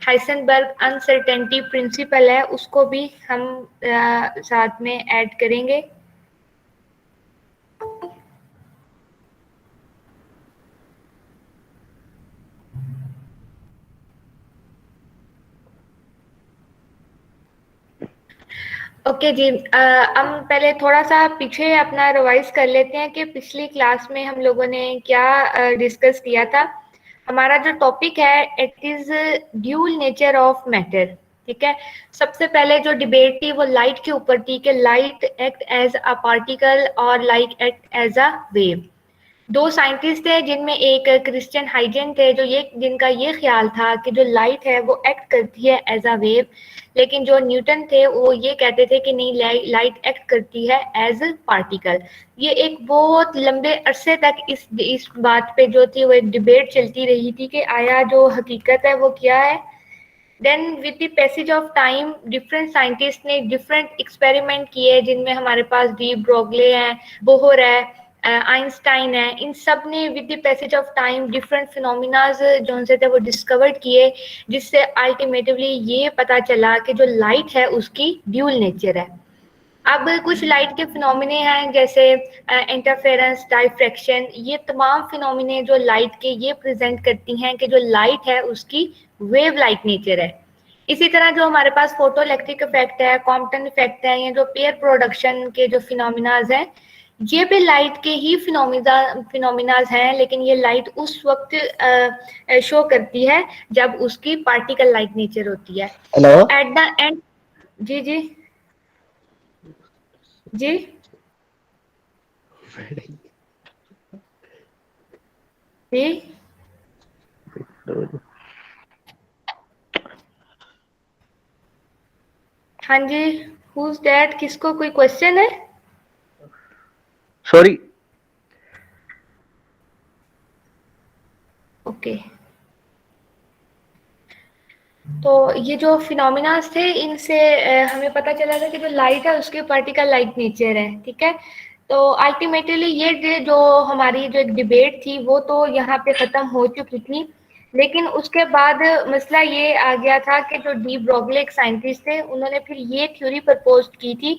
Heisenberg uncertainty principle है, उसको भी हम साथ में ऐड करेंगे। ओके जी, हम पहले थोड़ा सा पीछे अपना रिवाइज कर लेते हैं कि पिछली क्लास में हम लोगों ने क्या डिस्कस किया था। हमारा जो टॉपिक है it is dual nature of matter. ठीक है, सबसे पहले जो डिबेट थी वो लाइट के ऊपर थी कि light act as a particle और light act as a wave. दो साइंटिस्ट थे जिनमें एक क्रिश्चियन हाइजेन थे जिनका ये ख्याल था कि जो लाइट है वो एक्ट करती है एज अ वेव, लेकिन जो न्यूटन थे वो ये कहते थे कि नहीं, लाइट एक्ट करती है एज पार्टिकल। ये एक बहुत लंबे अरसे तक इस बात पे जो थी वो एक डिबेट चलती रही थी कि आया जो हकीकत है वो क्या है। Then with the passage of time different scientist ने डिफरेंट एक्सपेरिमेंट किए, जिनमें हमारे पास डी ब्रोगले हैं, बोहर है, आइंस्टाइन है। इन सब ने with the passage of time different phenomenas जो उनसे थे वो डिस्कवर्ड किए, जिससे अल्टीमेटली ये पता चला कि जो लाइट है उसकी ड्यूल नेचर है। अब कुछ लाइट के फिनोमिने हैं जैसे इंटरफेरेंस, डाइफ्रैक्शन। ये तमाम फिनोमिने जो लाइट के ये प्रेजेंट करती हैं कि जो लाइट है उसकी वेव लाइट नेचर है। इसी तरह जो हमारे पास फोटो इलेक्ट्रिक इफेक्ट है, कॉम्पटन इफेक्ट है, ये जो पेयर प्रोडक्शन के जो फिनोमिनाज हैं, ये भी लाइट के ही फिनोमिनाज हैं, लेकिन ये लाइट उस वक्त शो करती है जब उसकी पार्टिकल लाइट नेचर होती है। हेलो, तो एट द एंड, जी जी जी जी, हाँ जी, हुज दैट? किसको कोई क्वेश्चन है? सॉरी। ओके, तो ये जो फिनोमिनास थे इनसे हमें पता चला था कि जो लाइट है उसके पार्टिकल लाइट नेचर है। ठीक है, तो अल्टीमेटली ये जो हमारी जो एक डिबेट थी वो तो यहाँ पे खत्म हो चुकी थी, लेकिन उसके बाद मसला ये आ गया था कि जो डी ब्रोगले एक साइंटिस्ट थे, उन्होंने फिर ये थ्योरी प्रपोज की थी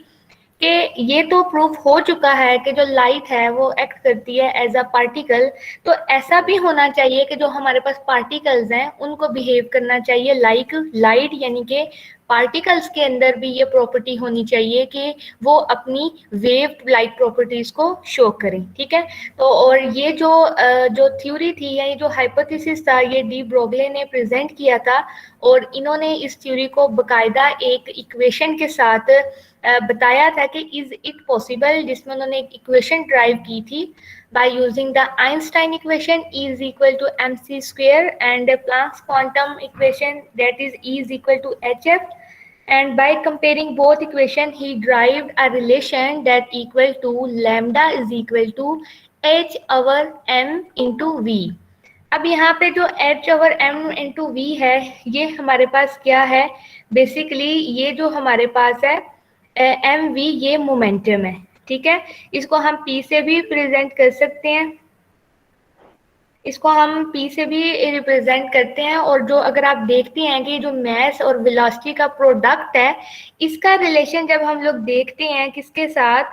कि ये तो प्रूफ हो चुका है कि जो लाइट है वो एक्ट करती है एज अ पार्टिकल, तो ऐसा भी होना चाहिए कि जो हमारे पास पार्टिकल्स हैं उनको बिहेव करना चाहिए लाइक लाइट, यानी कि पार्टिकल्स के अंदर भी ये प्रॉपर्टी होनी चाहिए कि वो अपनी वेव लाइट प्रॉपर्टीज को शो करें। ठीक है, तो और ये जो थ्योरी थी या ये जो हाइपोथेसिस था ये डी ब्रोगले ने प्रेजेंट किया था, और इन्होंने इस थ्योरी को बकायदा एक इक्वेशन के साथ बताया था कि इज इट पॉसिबल, जिसमें उन्होंने एक इक्वेशन ड्राइव की थी by using the Einstein equation E is equal to mc square and Planck's quantum equation that is E is equal to hf, and by comparing both equation he derived a relation that equal to lambda is equal to h over m into v। अब यहाँ पे जो h over m into v है, ये हमारे पास क्या है? Basically ये जो हमारे पास है एम वी, ये मोमेंटम है। ठीक है, इसको हम पी से भी प्रेजेंट कर सकते हैं, इसको हम पी से भी रिप्रेजेंट करते हैं। और जो अगर आप देखते हैं कि जो मैस और वेलोसिटी का प्रोडक्ट है, इसका रिलेशन जब हम लोग देखते हैं किसके साथ,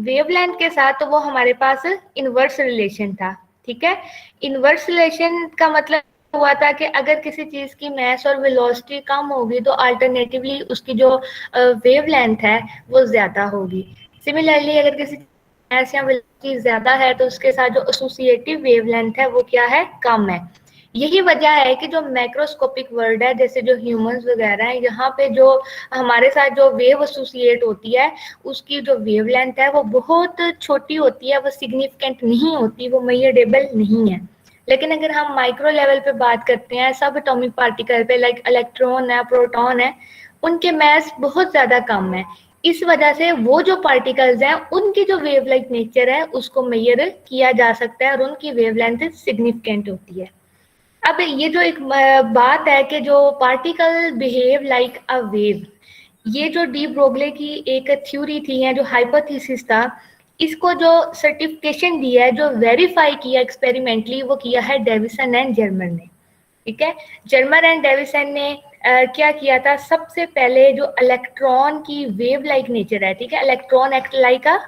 वेवलेंथ के साथ, तो वो हमारे पास इनवर्स रिलेशन था। ठीक है, इनवर्स रिलेशन का मतलब हुआ था कि अगर किसी चीज की मैस और वेलोसिटी कम होगी तो अल्टरनेटिवली उसकी जो वेवलेंथ है वो ज्यादा होगी। सिमिलरली अगर किसी मैस या वेलोसिटी ज्यादा है तो उसके साथ जो एसोसिएटिव वेवलेंथ है वो क्या है? कम है। यही वजह है कि जो मैक्रोस्कोपिक वर्ल्ड है, जैसे जो ह्यूमंस वगैरह है, यहाँ पे जो हमारे साथ जो वेव एसोसिएट होती है उसकी जो वेवलेंथ है वो बहुत छोटी होती है, वो सिग्निफिकेंट नहीं होती, वो मेजरेबल नहीं है। लेकिन अगर हम माइक्रो लेवल पे बात करते हैं, सब एटॉमिक पार्टिकल पे, लाइक इलेक्ट्रॉन है, प्रोटॉन है, उनके मास बहुत ज्यादा कम है। इस वजह से वो जो पार्टिकल्स हैं उनकी जो वेवलेंथ नेचर है उसको मेजर किया जा सकता है और उनकी वेवलेंथ सिग्निफिकेंट होती है। अब ये जो एक बात है कि जो particle behave like a wave, ये जो डी ब्रोगले की एक थ्योरी थी या जो हाइपोथेसिस था, इसको जो सर्टिफिकेशन दिया है, जो वेरीफाई किया एक्सपेरिमेंटली, वो किया है डेविसन एंड जर्मन ने। ठीक है। जर्मर एंड डेविसन ने क्या किया था, सबसे पहले जो इलेक्ट्रॉन की वेव लाइक नेचर है, ठीक है, electron act like a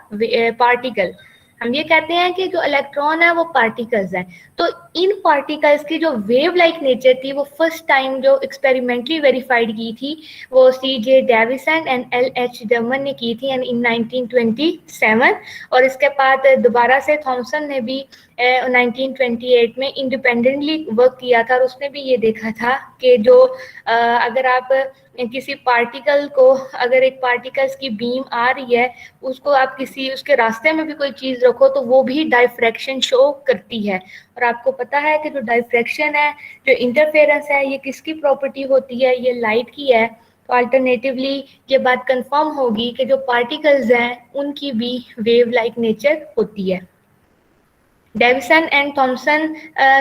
particle, हम ये कहते हैं कि जो इलेक्ट्रॉन है वो पार्टिकल्स हैं, तो इन पार्टिकल्स की जो वेव लाइक नेचर थी वो फर्स्ट टाइम जो एक्सपेरिमेंटली वेरीफाइड की थी वो CJ Davisson and LH German ने की थी इन 1927, और इसके बाद दोबारा से थॉमसन ने भी 1928 में इंडिपेंडेंटली वर्क किया था, और उसने भी ये देखा था कि जो अगर आप किसी पार्टिकल को, अगर एक पार्टिकल्स की बीम आ रही है, उसको आप किसी उसके रास्ते में भी कोई चीज रखो तो वो भी डायफ्रैक्शन शो करती है। और आपको पता है कि जो डायफ्रैक्शन है, जो इंटरफेरेंस है, ये किसकी प्रॉपर्टी होती है, ये लाइट की है। तो अल्टरनेटिवली ये बात कंफर्म होगी कि जो पार्टिकल्स हैं उनकी भी वेव लाइक नेचर होती है। डेविसन एंड थॉमसन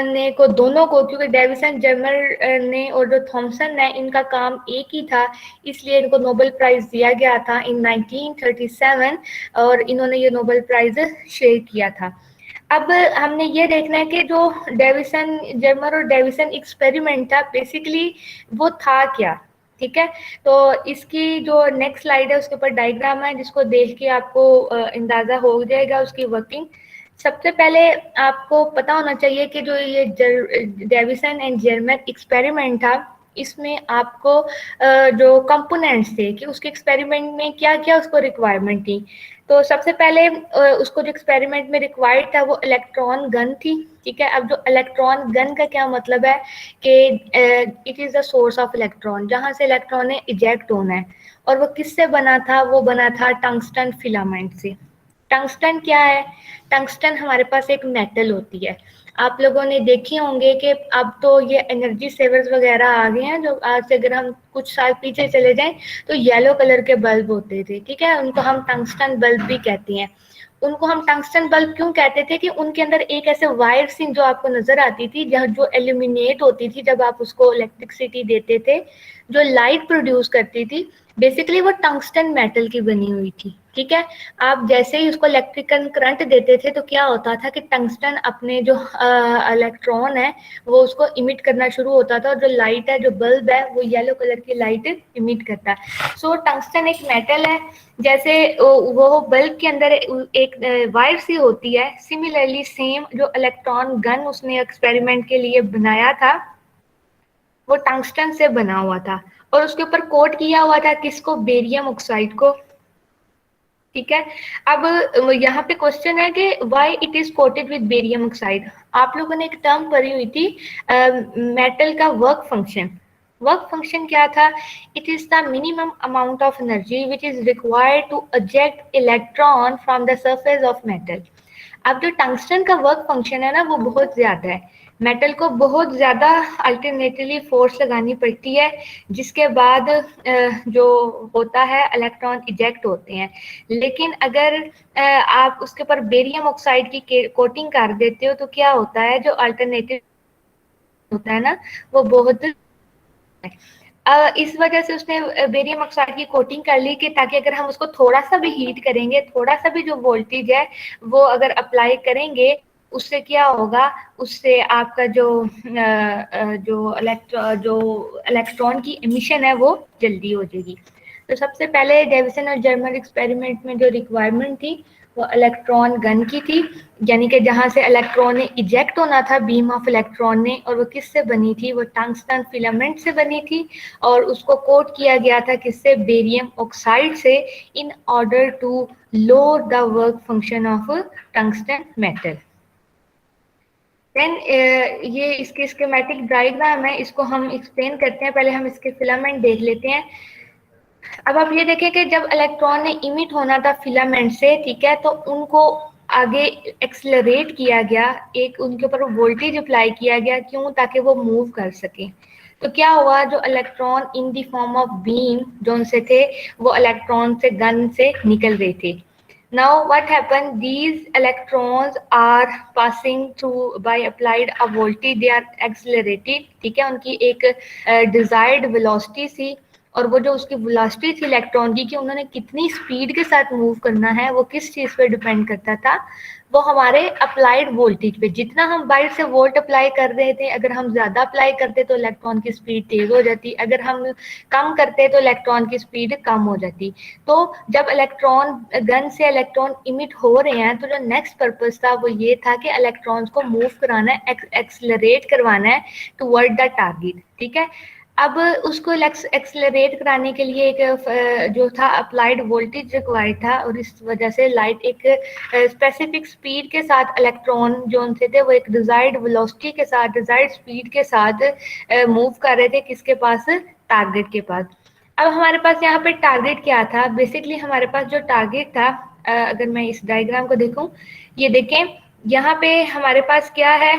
ने को दोनों को, क्योंकि डेविसन जर्मर ने और जो थॉमसन ने, इनका काम एक ही था, इसलिए इनको नोबेल प्राइज दिया गया था इन 1937, और इन्होंने ये नोबेल प्राइज शेयर किया था। अब हमने ये देखना है कि जो डेविसन जर्मर और डेविसन एक्सपेरिमेंट था बेसिकली वो था क्या, ठीक है। तो इसकी जो नेक्स्ट स्लाइड है उसके ऊपर डायग्राम है, जिसको देख के आपको अंदाजा हो जाएगा उसकी वर्किंग। सबसे पहले आपको पता होना चाहिए कि जो ये डेविसन एंड जर्मर एक्सपेरिमेंट था, इसमें आपको जो कंपोनेंट्स थे कि उसके एक्सपेरिमेंट में क्या क्या उसको रिक्वायरमेंट थी। तो सबसे पहले उसको जो एक्सपेरिमेंट में रिक्वायर्ड था वो इलेक्ट्रॉन गन थी, ठीक है। अब जो इलेक्ट्रॉन गन का क्या मतलब है कि it is the source of electron, जहां से इलेक्ट्रॉन ने इजेक्ट होना है, और वो किससे बना था, वो बना था टंगस्टन फिलामेंट से। टंगस्टन क्या है, टंगस्टन हमारे पास एक मेटल होती है। आप लोगों ने देखे होंगे कि अब तो ये एनर्जी सेवर्स वगैरह आ गए हैं, जो आज से अगर हम कुछ साल पीछे चले जाएं तो येलो कलर के बल्ब होते थे, ठीक है, उनको हम टंगस्टन बल्ब भी कहते हैं। उनको हम टंगस्टन बल्ब क्यों कहते थे कि उनके अंदर एक ऐसे वायर सी जो आपको नजर आती थी, जहाँ जो एल्यूमिनेट होती थी जब आप उसको इलेक्ट्रिसिटी देते थे, जो लाइट प्रोड्यूस करती थी, बेसिकली वो टंगस्टन मेटल की बनी हुई थी, ठीक है। आप जैसे ही उसको इलेक्ट्रिकल करंट देते थे तो क्या होता था कि टंगस्टन अपने जो इलेक्ट्रॉन है वो उसको इमिट करना शुरू होता था, और जो लाइट है, जो बल्ब है, वो येलो कलर की लाइट इमिट करता है। सो टंगस्टन एक मेटल है, जैसे वो बल्ब के अंदर एक वायर सी होती है, सिमिलरली सेम जो इलेक्ट्रॉन गन उसने एक्सपेरिमेंट के लिए बनाया था वो टंगस्टन से बना हुआ था, और उसके ऊपर कोट किया हुआ था किसको, बेरियम ऑक्साइड को, ठीक है। अब यहाँ पे क्वेश्चन है कि why it is coated with barium oxide. आप लोगों ने एक टर्म पढ़ी हुई थी मेटल का वर्क फंक्शन। वर्क फंक्शन क्या था, it is the minimum amount of energy which is required to eject electron from the surface of metal. अब जो टंगस्टन का वर्क फंक्शन है ना वो बहुत ज्यादा है, मेटल को बहुत ज्यादा अल्टरनेटली फोर्स लगानी पड़ती है, जिसके बाद जो होता है इलेक्ट्रॉन इजेक्ट होते हैं। लेकिन अगर आप उसके ऊपर बेरियम ऑक्साइड की कोटिंग कर देते हो तो क्या होता है, जो अल्टरनेटिव होता है ना वो बहुत इस वजह से उसने बेरियम ऑक्साइड की कोटिंग कर ली कि ताकि अगर हम उसको थोड़ा सा भी हीट करेंगे, थोड़ा सा भी जो वोल्टेज है वो अगर अप्लाई करेंगे, उससे क्या होगा, उससे आपका जो इलेक्ट्रॉन की एमिशन है वो जल्दी हो जाएगी। तो सबसे पहले डेविसन और जर्मर एक्सपेरिमेंट में जो रिक्वायरमेंट थी वो इलेक्ट्रॉन गन की थी, यानी कि जहां से इलेक्ट्रॉन ने इजेक्ट होना था, बीम ऑफ इलेक्ट्रॉन ने, और वो किससे बनी थी, वो टंगस्टन फिलामेंट से बनी थी, और उसको कोट किया गया था किससे, बेरियम ऑक्साइड से, in order to lower the work function of tungsten metal. Then ये इसके स्कीमेटिक डायग्राम है, इसको हम एक्सप्लेन करते हैं। पहले हम इसके फिलामेंट देख लेते हैं। अब आप ये देखें कि जब इलेक्ट्रॉन ने इमिट होना था फिलामेंट से, ठीक है, तो उनको आगे एक्सलरेट किया गया, एक उनके ऊपर वोल्टेज अप्लाई किया गया, क्यों, ताकि वो मूव कर सके। तो क्या हुआ, जो electron in the form of beam जो उनसे थे वो इलेक्ट्रॉन से गन से निकल रहे थे। Now what happened, these electrons are passing through by applied a voltage, they are accelerated, ठीक है, उनकी एक desired velocity सी, और वो जो उसकी वेलोसिटी थी इलेक्ट्रॉन की कि उन्होंने कितनी स्पीड के साथ मूव करना है, वो किस चीज़ पे डिपेंड करता था, वो हमारे अप्लाइड वोल्टेज पे। जितना हम बाहर से वोल्ट अप्लाई कर रहे थे, अगर हम ज़्यादा अप्लाई करते तो इलेक्ट्रॉन की स्पीड तेज़ हो जाती, अगर हम कम करते तो इलेक्ट्रॉन की स्पीड कम हो जाती। तो जब इलेक्ट्रॉन गन से इलेक्ट्रॉन इमिट हो रहे हैं तो जो नेक्स्ट पर्पस था वो ये था कि इलेक्ट्रॉन्स को मूव कराना है, एक्सलरेट करवाना है टुवर्ड द टारगेट, ठीक है। अब उसको एक्सलरेट कराने के लिए एक जो था अप्लाइड वोल्टेज रिक्वायर्ड था, और इस वजह से लाइट एक स्पेसिफिक स्पीड के साथ इलेक्ट्रॉन जो उनसे थे वो एक डिजायर्ड वेलोसिटी के साथ, डिजायर्ड स्पीड के साथ मूव कर रहे थे, किसके पास, टारगेट के पास। अब हमारे पास यहाँ पे टारगेट क्या था, बेसिकली हमारे पास जो टारगेट था, अगर मैं इस डायग्राम को देखूं, ये देखें यहाँ पे हमारे पास क्या है,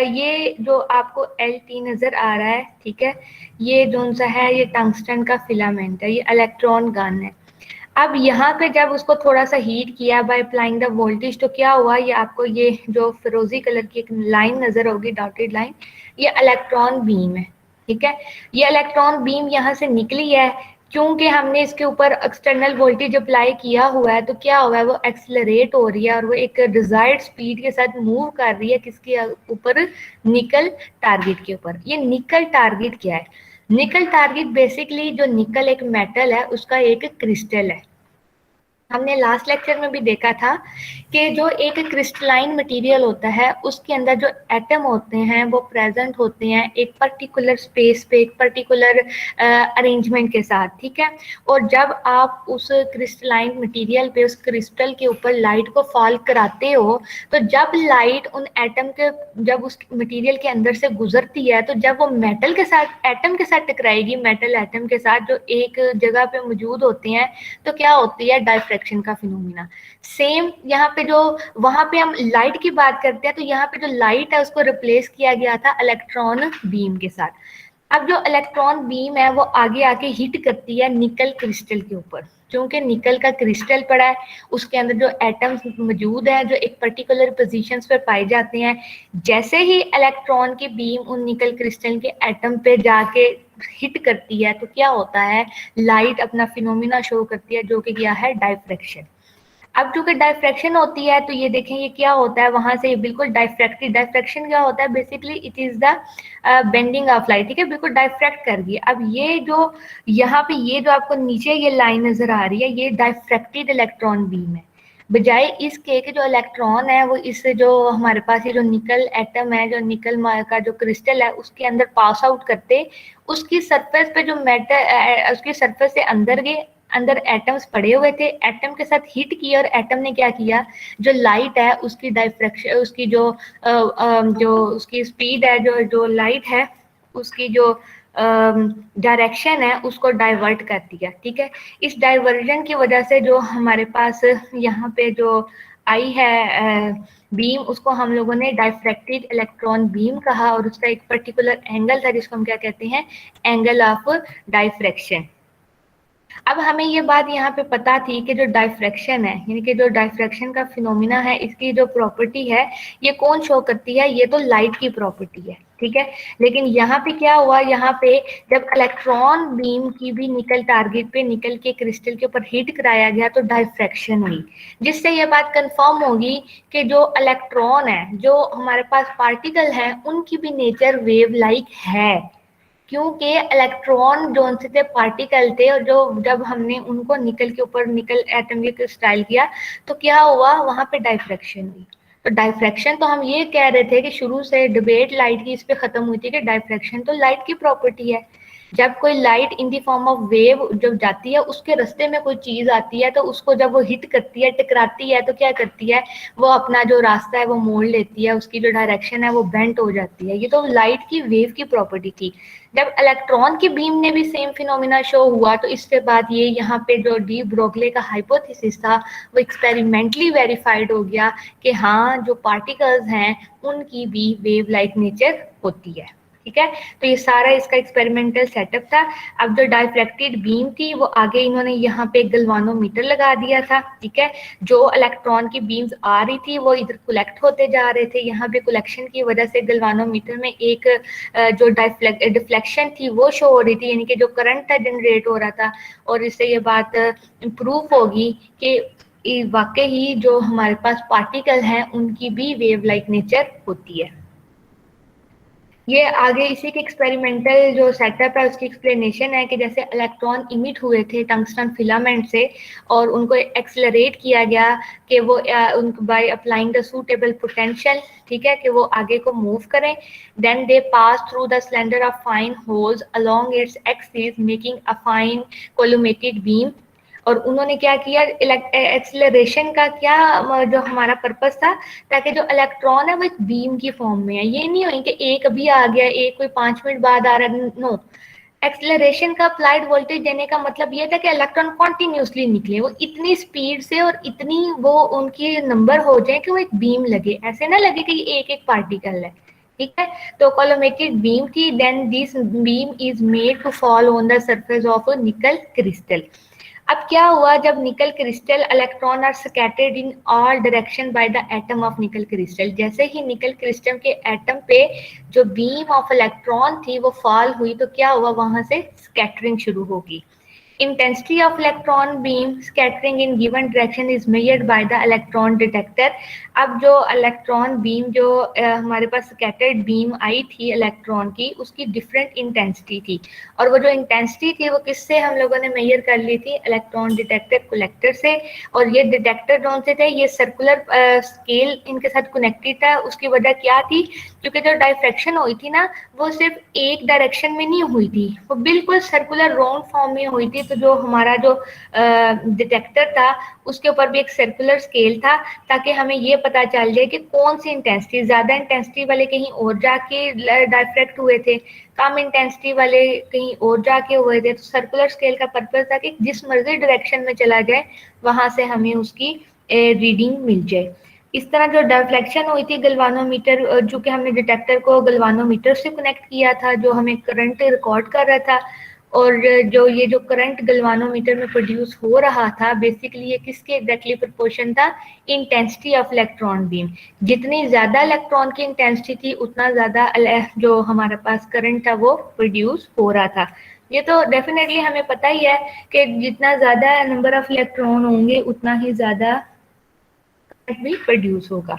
ये जो आपको LT नजर आ रहा है, ठीक है, ये जो सा है ये टंगस्टन का फिलामेंट है, ये इलेक्ट्रॉन गन है। अब यहाँ पे जब उसको थोड़ा सा हीट किया बाय अप्लाइंग द वोल्टेज, तो क्या हुआ, ये आपको ये जो फिरोजी कलर की एक लाइन नजर होगी, डॉटेड लाइन, ये इलेक्ट्रॉन बीम है, ठीक है। ये इलेक्ट्रॉन बीम यहाँ से निकली है, क्योंकि हमने इसके ऊपर एक्सटर्नल वोल्टेज अप्लाई किया हुआ है, तो क्या हुआ है, वो एक्सलरेट हो रही है और वो एक डिजायर्ड स्पीड के साथ मूव कर रही है, किसके ऊपर, निकल टारगेट के ऊपर। ये निकल टारगेट क्या है, निकल टारगेट बेसिकली जो निकल एक मेटल है उसका एक क्रिस्टल है। हमने लास्ट लेक्चर में भी देखा था कि जो एक क्रिस्टलाइन मटेरियल होता है उसके अंदर जो एटम होते हैं वो प्रेजेंट होते हैं एक पर्टिकुलर स्पेस पे, एक पर्टिकुलर अरेंजमेंट के साथ, ठीक है। और जब आप उस क्रिस्टलाइन मटेरियल पे, उस क्रिस्टल के ऊपर लाइट को फॉल कराते हो, तो जब लाइट उन एटम के, जब उस मटेरियल के अंदर से गुजरती है, तो जब वो मेटल के साथ, एटम के साथ टकराएगी, मेटल एटम के साथ जो एक जगह पे मौजूद होते हैं, तो क्या होती है, डायफ्रैक्शन का फिनोमिना। सेम यहाँ पे जो, वहां पे हम लाइट की बात करते हैं, तो यहाँ पे जो लाइट है उसको रिप्लेस किया गया था इलेक्ट्रॉन बीम के साथ। अब जो इलेक्ट्रॉन बीम है वो आगे आके हिट करती है निकल क्रिस्टल के ऊपर, क्योंकि निकल का क्रिस्टल पड़ा है, उसके अंदर जो एटम्स मौजूद है जो एक पर्टिकुलर पोजीशंस पे पाए जाते हैं, जैसे ही इलेक्ट्रॉन की बीम उन निकल क्रिस्टल के एटम पे जाके हिट करती है, तो क्या होता है, लाइट अपना फिनोमिना शो करती है, जो कि क्या है, डायफ्रैक्शन। अब चूंकि डायफ्रैक्शन होती है, तो ये देखें ये क्या होता है, वहां से बिल्कुल डायफ्रैक्टेड, डायफ्रैक्शन क्या होता है, basically it is the bending of light, ठीक है, बिल्कुल डायफ्रैक्ट कर गई। अब ये जो यहाँ पे ये जो आपको नीचे ये लाइन नजर आ रही है, ये डायफ्रैक्टेड इलेक्ट्रॉन बीम है। बजाय इसके कि जो इलेक्ट्रॉन है वो इस जो हमारे पास ये जो निकल एटम है, जो निकल का जो क्रिस्टल है उसके अंदर पास आउट करते, उसकी सरफेस पे जो मेटल, उसकी सरफेस से अंदर गए, अंदर एटम्स पड़े हुए थे, एटम के साथ हिट किया और एटम ने क्या किया, जो लाइट है उसकी डायफ्रैक्शन, उसकी जो उसकी स्पीड है, जो जो लाइट है उसकी जो डायरेक्शन है उसको डाइवर्ट कर दिया, ठीक है। इस डाइवर्जन की वजह से जो हमारे पास यहाँ पे जो आई है बीम, उसको हम लोगों ने डायफ्रैक्टेड इलेक्ट्रॉन बीम कहा, और उसका एक पर्टिकुलर एंगल था जिसको हम क्या कहते हैं, एंगल ऑफ डायफ्रैक्शन। अब हमें ये बात यहाँ पे पता थी कि जो डायफ्रैक्शन है, यानी कि जो डायफ्रैक्शन का फिनोमिना है, इसकी जो प्रॉपर्टी है ये कौन शो करती है, ये तो लाइट की प्रॉपर्टी है, ठीक है। लेकिन यहाँ पे क्या हुआ, यहाँ पे जब इलेक्ट्रॉन बीम की भी निकल टारगेट पे, निकल के क्रिस्टल के ऊपर हिट कराया गया, तो डायफ्रैक्शन हुई, जिससे ये बात कंफर्म होगी कि जो इलेक्ट्रॉन है, जो हमारे पास पार्टिकल है, उनकी भी नेचर वेव लाइक है, क्योंकि इलेक्ट्रॉन जो उनसे थे पार्टिकल थे, और जो जब हमने उनको निकल के ऊपर, निकल एटम के क्रिस्टल किया, तो क्या हुआ, वहां पे डायफ्रैक्शन हुई। तो डायफ्रैक्शन, तो हम ये कह रहे थे कि शुरू से डिबेट लाइट की इस पे खत्म हुई थी कि डायफ्रैक्शन तो लाइट की प्रॉपर्टी है। जब कोई light in the form of wave जब जाती है, उसके रास्ते में कोई चीज आती है, तो उसको जब वो हिट करती है, टकराती है, तो क्या करती है, वो अपना जो रास्ता है वो मोड़ लेती है, उसकी जो डायरेक्शन है वो बेंट हो जाती है। ये तो लाइट की वेव की प्रॉपर्टी थी। जब इलेक्ट्रॉन की बीम ने भी सेम फिनोमिना शो हुआ, तो इसके बाद ये यहाँ पे जो डी ब्रोगले का हाइपोथेसिस था वो एक्सपेरिमेंटली वेरीफाइड हो गया कि हाँ, जो पार्टिकल्स हैं उनकी भी वेव लाइक नेचर होती है, ठीक है। तो ये सारा इसका एक्सपेरिमेंटल सेटअप था। अब जो डाइफ्रैक्टेड बीम थी वो आगे इन्होंने यहाँ पे गैल्वानोमीटर लगा दिया था, ठीक है। जो इलेक्ट्रॉन की बीम्स आ रही थी वो इधर कलेक्ट होते जा रहे थे, यहाँ पे कलेक्शन की वजह से गैल्वानोमीटर में एक जो डिफ्लेक्शन थी वो शो हो रही थी, यानी कि जो करंट था जनरेट हो रहा था। और इससे ये बात प्रूफ होगी कि वाकई ही जो हमारे पास पार्टिकल हैं उनकी भी वेव लाइक नेचर होती है। ये आगे इसी के एक्सपेरिमेंटल जो सेटअप है उसकी एक्सप्लेनेशन है कि जैसे इलेक्ट्रॉन इमिट हुए थे टंगस्टन फिलामेंट से और उनको एक्सेलरेट किया गया कि वो उनको by applying the suitable potential, ठीक है, कि वो आगे को मूव करें। Then they pass through the cylinder of fine holes along its axis making a fine collimated beam. और उन्होंने क्या किया, एक्सेलरेशन का क्या जो हमारा पर्पस था, ताकि जो इलेक्ट्रॉन है वो एक बीम की फॉर्म में है। ये नहीं हो कि एक अभी आ गया, एक कोई 5 मिनट बाद आ रहा है, नो। एक्सेलरेशन का अप्लाइड वोल्टेज देने का मतलब ये था कि इलेक्ट्रॉन कॉन्टिन्यूसली निकले, वो इतनी स्पीड से और इतनी वो उनकी नंबर हो जाए कि वो एक बीम लगे, ऐसे ना लगे कि एक एक पार्टिकल है, ठीक है। तो कोलोमेटेड बीम थी। Then this beam is made to fall on the surface of nickel crystal. अब क्या हुआ, जब nickel crystal electron are scattered in all direction by the atom of nickel crystal. जैसे ही निकल क्रिस्टल के atom पे जो बीम ऑफ इलेक्ट्रॉन थी वो फॉल हुई, तो क्या हुआ, वहां से स्कैटरिंग शुरू होगी। Intensity of electron beam scattering in given direction is measured by the electron detector. अब जो इलेक्ट्रॉन बीम जो हमारे पास स्कैटर्ड बीम आई थी इलेक्ट्रॉन की, उसकी डिफरेंट इंटेंसिटी थी। और वो जो इंटेंसिटी थी वो किससे हम लोगों ने मेजर कर ली थी, इलेक्ट्रॉन डिटेक्टर कलेक्टर से। और ये डिटेक्टर कौन से थे, ये सर्कुलर स्केल इनके साथ कनेक्टेड था। उसकी वजह क्या थी, क्योंकि जो डाइफ्रैक्शन हुई थी ना वो सिर्फ एक डायरेक्शन में नहीं हुई थी, वो बिल्कुल सर्कुलर राउंड फॉर्म में हुई थी। तो जो हमारा जो डिटेक्टर था उसके ऊपर भी एक सर्कुलर स्केल था, ताकि हमें ये पता चल जाए कि कौन सी इंटेंसिटी, ज्यादा इंटेंसिटी वाले कहीं और जाके डाइफ्रैक्ट हुए थे, कम इंटेंसिटी वाले कहीं और जाके हुए थे। तो सर्कुलर स्केल का पर्पज था कि जिस मर्जी डायरेक्शन में चला जाए वहां से हमें उसकी रीडिंग मिल जाए। इस तरह जो डिफ्लेक्शन हुई थी गैल्वानोमीटर, जो कि हमने डिटेक्टर को गैल्वानोमीटर से कनेक्ट किया था जो हमें करंट रिकॉर्ड कर रहा था। और जो ये जो करंट गैल्वानोमीटर में प्रोड्यूस हो रहा था बेसिकली ये किसके एग्जैक्टली प्रोपोर्शन था, इंटेंसिटी ऑफ इलेक्ट्रॉन बीम। जितनी ज्यादा इलेक्ट्रॉन की इंटेंसिटी थी उतना ज्यादा जो हमारे पास करंट था वो प्रोड्यूस हो रहा था। ये तो डेफिनेटली हमें पता ही है कि जितना ज्यादा नंबर ऑफ इलेक्ट्रॉन होंगे उतना ही ज्यादा भी प्रोड्यूस होगा।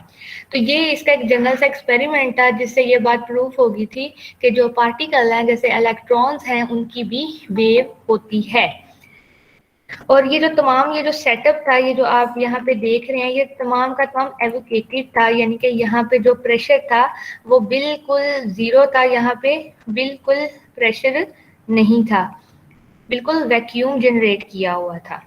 तो ये इसका एक जनरल सा एक्सपेरिमेंट था जिससे ये बात प्रूफ होगी थी कि जो पार्टिकल हैं जैसे इलेक्ट्रॉन्स हैं उनकी भी वेव होती है। और ये जो तमाम ये जो सेटअप था, ये जो आप यहाँ पे देख रहे हैं, ये तमाम का तमाम एवोकेटेड था, यानी कि यहाँ पे जो प्रेशर था वो बिल्कुल जीरो था, यहाँ पे बिल्कुल प्रेशर नहीं था, बिल्कुल वैक्यूम जनरेट किया हुआ था,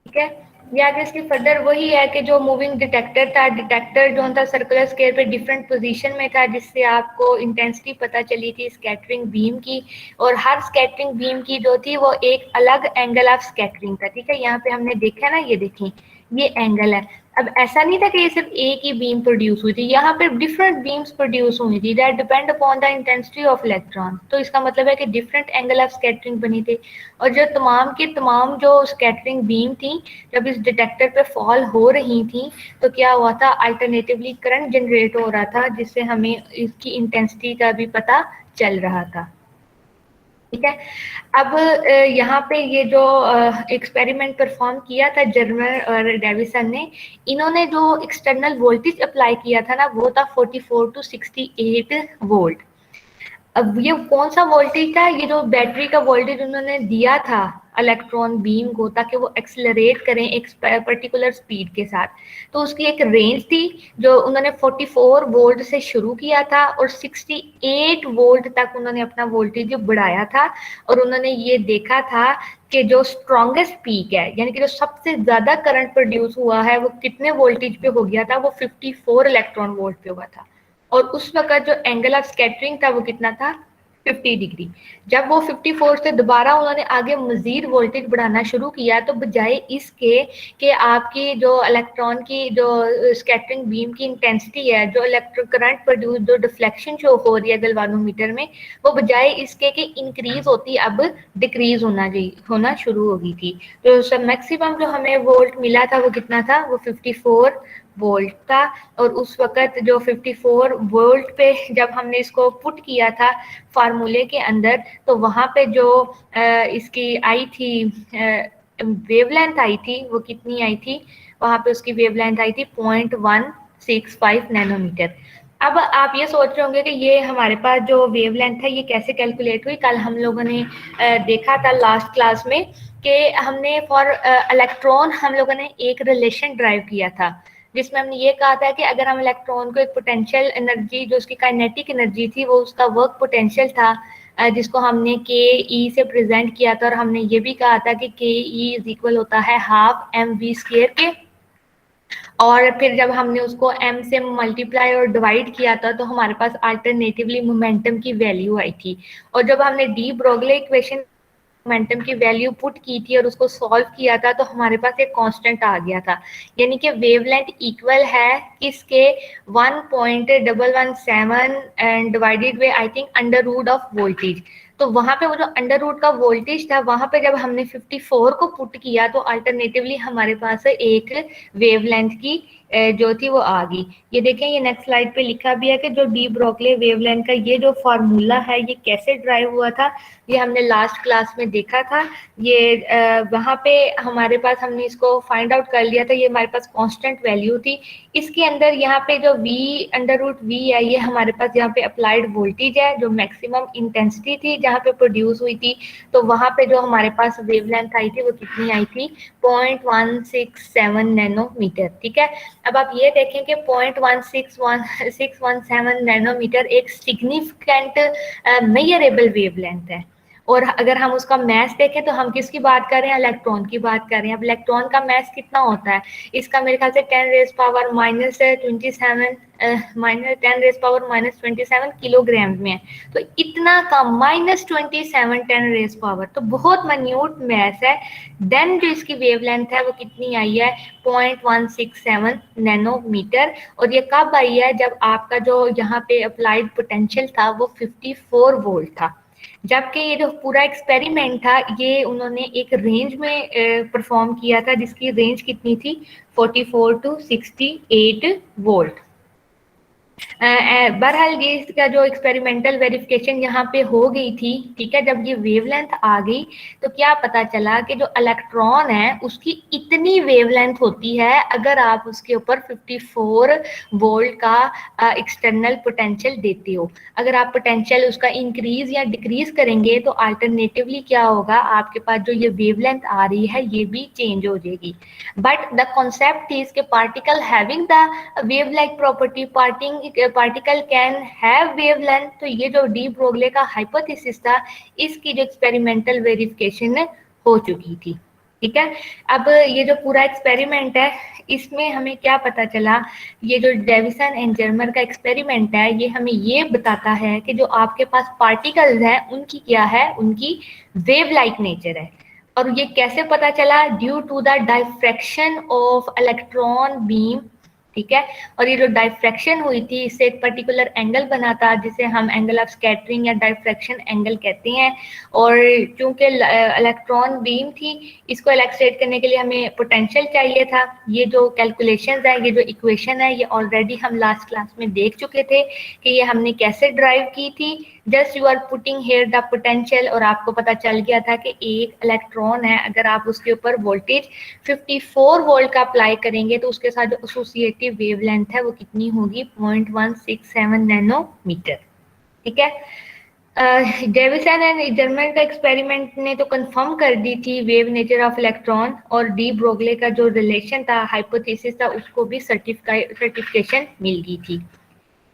ठीक है। या आगे इसकी फर्दर वही है कि जो मूविंग डिटेक्टर था, डिटेक्टर जो था सर्कुलर स्केल पे डिफरेंट पोजीशन में था, जिससे आपको इंटेंसिटी पता चली थी स्कैटरिंग बीम की। और हर स्कैटरिंग बीम की जो थी वो एक अलग एंगल ऑफ स्कैटरिंग था, ठीक है। यहाँ पे हमने देखा ना, ये देखें ये एंगल है। अब ऐसा नहीं था कि ये सिर्फ एक ही बीम प्रोड्यूस हुई थी, यहाँ पे डिफरेंट बीम्स प्रोड्यूस हुई थी, that depend upon the intensity of electron. तो इसका मतलब है कि डिफरेंट एंगल ऑफ स्कैटरिंग बनी थी। और जो तमाम की तमाम जो स्कैटरिंग बीम थी जब इस डिटेक्टर पे फॉल हो रही थी तो क्या हुआ था, अल्टरनेटिवली करंट जनरेट हो रहा था, जिससे हमें इसकी इंटेंसिटी का भी पता चल रहा था, ठीक है। अब यहाँ पे ये जो एक्सपेरिमेंट परफॉर्म किया था जर्मर और डेविसन ने, इन्होंने जो एक्सटर्नल वोल्टेज अप्लाई किया था ना वो था 44 टू 68 वोल्ट। अब ये कौन सा वोल्टेज था, ये जो बैटरी का वोल्टेज उन्होंने दिया था इलेक्ट्रॉन बीम को ताकि वो एक्सेलरेट करें एक पर्टिकुलर स्पीड के साथ। तो उसकी एक रेंज थी जो उन्होंने 44 वोल्ट से शुरू किया था और 68 वोल्ट तक उन्होंने अपना वोल्टेज बढ़ाया था। और उन्होंने ये देखा था कि जो स्ट्रॉन्गेस्ट पीक है, यानी कि जो सबसे ज्यादा करंट प्रोड्यूस हुआ है वो कितने वोल्टेज पे हो गया था, वो 54 इलेक्ट्रॉन वोल्ट पे हुआ था। और उस वक्त जो एंगल ऑफ स्कैटरिंग था वो कितना था, 50 डिग्री। जब वो 54 से दोबारा उन्होंने आगे मजीद वोल्टेज बढ़ाना शुरू किया, तो बजाय इसके कि आपकी जो इलेक्ट्रॉन की जो स्कैटरिंग बीम की इंटेंसिटी है, जो इलेक्ट्रिक करंट प्रोड्यूस, जो डिफ्लेक्शन शो हो रही है गैल्वानोमीटर में, वो बजाय इसके कि इंक्रीज होती, अब डिक्रीज होना शुरू हो गई थी। तो सब मैक्सिमम जो हमें वोल्ट मिला था वो कितना था, वो 54 वोल्ट था। और उस वक्त जो 54 वोल्ट पे जब हमने इसको पुट किया था फार्मूले के अंदर, तो वहां पे जो इसकी आई थी वेवलेंथ आई थी, वो कितनी आई थी, वहां पे उसकी वेवलेंथ आई थी 0.165 नैनोमीटर। अब आप ये सोच रहे होंगे कि ये हमारे पास जो वेवलेंथ है ये कैसे कैलकुलेट हुई। कल हम लोगों ने देखा था लास्ट क्लास में कि हमने फॉर इलेक्ट्रॉन हम लोगों ने एक रिलेशन ड्राइव किया था, जिसमें हमने ये कहा था कि अगर हम इलेक्ट्रॉन को एक पोटेंशियल एनर्जी, जो उसकी काइनेटिक एनर्जी थी, वो उसका वर्क पोटेंशियल था, जिसको हमने के ई से प्रेजेंट किया था, और हमने ये भी कहा था कि के ई इज इक्वल होता है हाफ एम वी स्क्वायर के। और फिर जब हमने उसको m से मल्टीप्लाई और डिवाइड किया था, तो हमारे पास अल्टरनेटिवली मोमेंटम की वैल्यू आई थी। और जब हमने डी ब्रोगली इक्वेशन मोमेंटम की वैल्यू पुट की थी और उसको सॉल्व किया था, तो हमारे पास एक कांस्टेंट आ गया था, यानी कि वेवलेंथ इक्वल है किसके, 1.117 and divided by I think under root of voltage. तो वहां पे वो जो अंडर रूट का वोल्टेज था, वहां पे जब हमने 54 को पुट किया, तो अल्टरनेटिवली हमारे पास एक वेवलेंथ की जो थी वो आ गई। ये देखें, ये नेक्स्ट स्लाइड पे लिखा भी है कि जो डी ब्रोगली वेवलेंथ का ये जो फॉर्मूला है, ये कैसे ड्राइव हुआ था, ये हमने लास्ट क्लास में देखा था। ये वहाँ पे हमारे पास, हमने इसको फाइंड आउट कर लिया था, ये हमारे पास कांस्टेंट वैल्यू थी। इसके अंदर यहाँ पे जो v अंडर रूट वी है, ये हमारे पास यहाँ पे अप्लाइड वोल्टेज है, जो मैक्सिमम इंटेंसिटी थी जहाँ पे प्रोड्यूस हुई थी। तो वहाँ पे जो हमारे पास वेवलेंथ आई थी वो कितनी आई थी, 0.167 नैनोमीटर। ठीक है, अब आप ये देखें कि 0.161 नैनोमीटर एक सिग्निफिकेंट मेजरेबल वेवलेंथ है। और अगर हम उसका मैथ देखें, तो हम किसकी बात कर रहे हैं, इलेक्ट्रॉन की बात कर रहे हैं। अब इलेक्ट्रॉन का मैथ कितना होता है, इसका मेरे ख्याल से 10 raise power minus 27 -10 raise power -27 kilogram में है। तो इतना कम, -27 10 रेज पावर, तो बहुत माइन्यूट मैथ है। देन जो इसकी वेवलेंथ है वो कितनी आई है, 0.167 नैनोमीटर। और ये कब आई है, जब आपका जो यहाँ पे अप्लाइड पोटेंशियल था वो 54 वोल्ट था। जबकि ये जो पूरा एक्सपेरिमेंट था, ये उन्होंने एक रेंज में परफॉर्म किया था, जिसकी रेंज कितनी थी, 44 टू 68 वोल्ट। बहरहाल ये इसका जो एक्सपेरिमेंटल वेरिफिकेशन यहाँ पे हो गई थी, ठीक है, जब ये वेवलेंथ आ गई, तो क्या पता चला कि जो इलेक्ट्रॉन है उसकी इतनी वेवलेंथ होती है अगर आप उसके ऊपर 54 वोल्ट का एक्सटर्नल पोटेंशियल देते हो। अगर आप पोटेंशियल उसका इंक्रीज या डिक्रीज करेंगे, तो अल्टरनेटिवली क्या होगा, आपके पास जो ये वेवलेंथ आ रही है ये भी चेंज हो जाएगी। बट द कॉन्सेप्ट इज के particle having the wave like property, particle can have wavelength. तो ये जो डी ब्रोगली का हाइपोथेसिस था, इसकी जो एक्सपेरिमेंटल वेरिफिकेशन हो चुकी थी। ठीक है, अब ये जो पूरा एक्सपेरिमेंट है, इसमें हमें क्या पता चला, ये जो डेविसन एंड जर्मर का एक्सपेरिमेंट है, ये हमें ये बताता है कि जो आपके पास पार्टिकल्स हैं उनकी क्या है, उनकी वेव लाइक नेचर है। और ये कैसे पता चला, due to the diffraction of electron beam. ठीक है, और ये जो डाइफ्रैक्शन हुई थी, इससे एक पर्टिकुलर एंगल बना था, जिसे हम एंगल ऑफ स्कैटरिंग या डाइफ्रैक्शन एंगल कहते हैं। और चूंकि इलेक्ट्रॉन बीम थी, इसको इलेक्ट्रेट करने के लिए हमें पोटेंशियल चाहिए था। ये जो कैलकुलेशंस है, ये जो इक्वेशन है, ये ऑलरेडी हम लास्ट क्लास में देख चुके थे कि ये हमने कैसे ड्राइव की थी। Just you are putting here the potential, और आपको पता चल गया था कि एक इलेक्ट्रॉन है, अगर आप उसके ऊपर वोल्टेज 54 वोल्ट का अप्लाई करेंगे, तो उसके साथ जो एसोसिएटिव वेवलेंथ है वो कितनी होगी, 0.167 नैनोमीटर। ठीक है, डेविसन एंड जर्मर का एक्सपेरिमेंट ने तो कंफर्म कर दी थी वेव नेचर ऑफ इलेक्ट्रॉन, और डी ब्रोगली का जो रिलेशन था, हाइपोथेसिस था, उसको भी सर्टिफिकेशन मिल गई थी।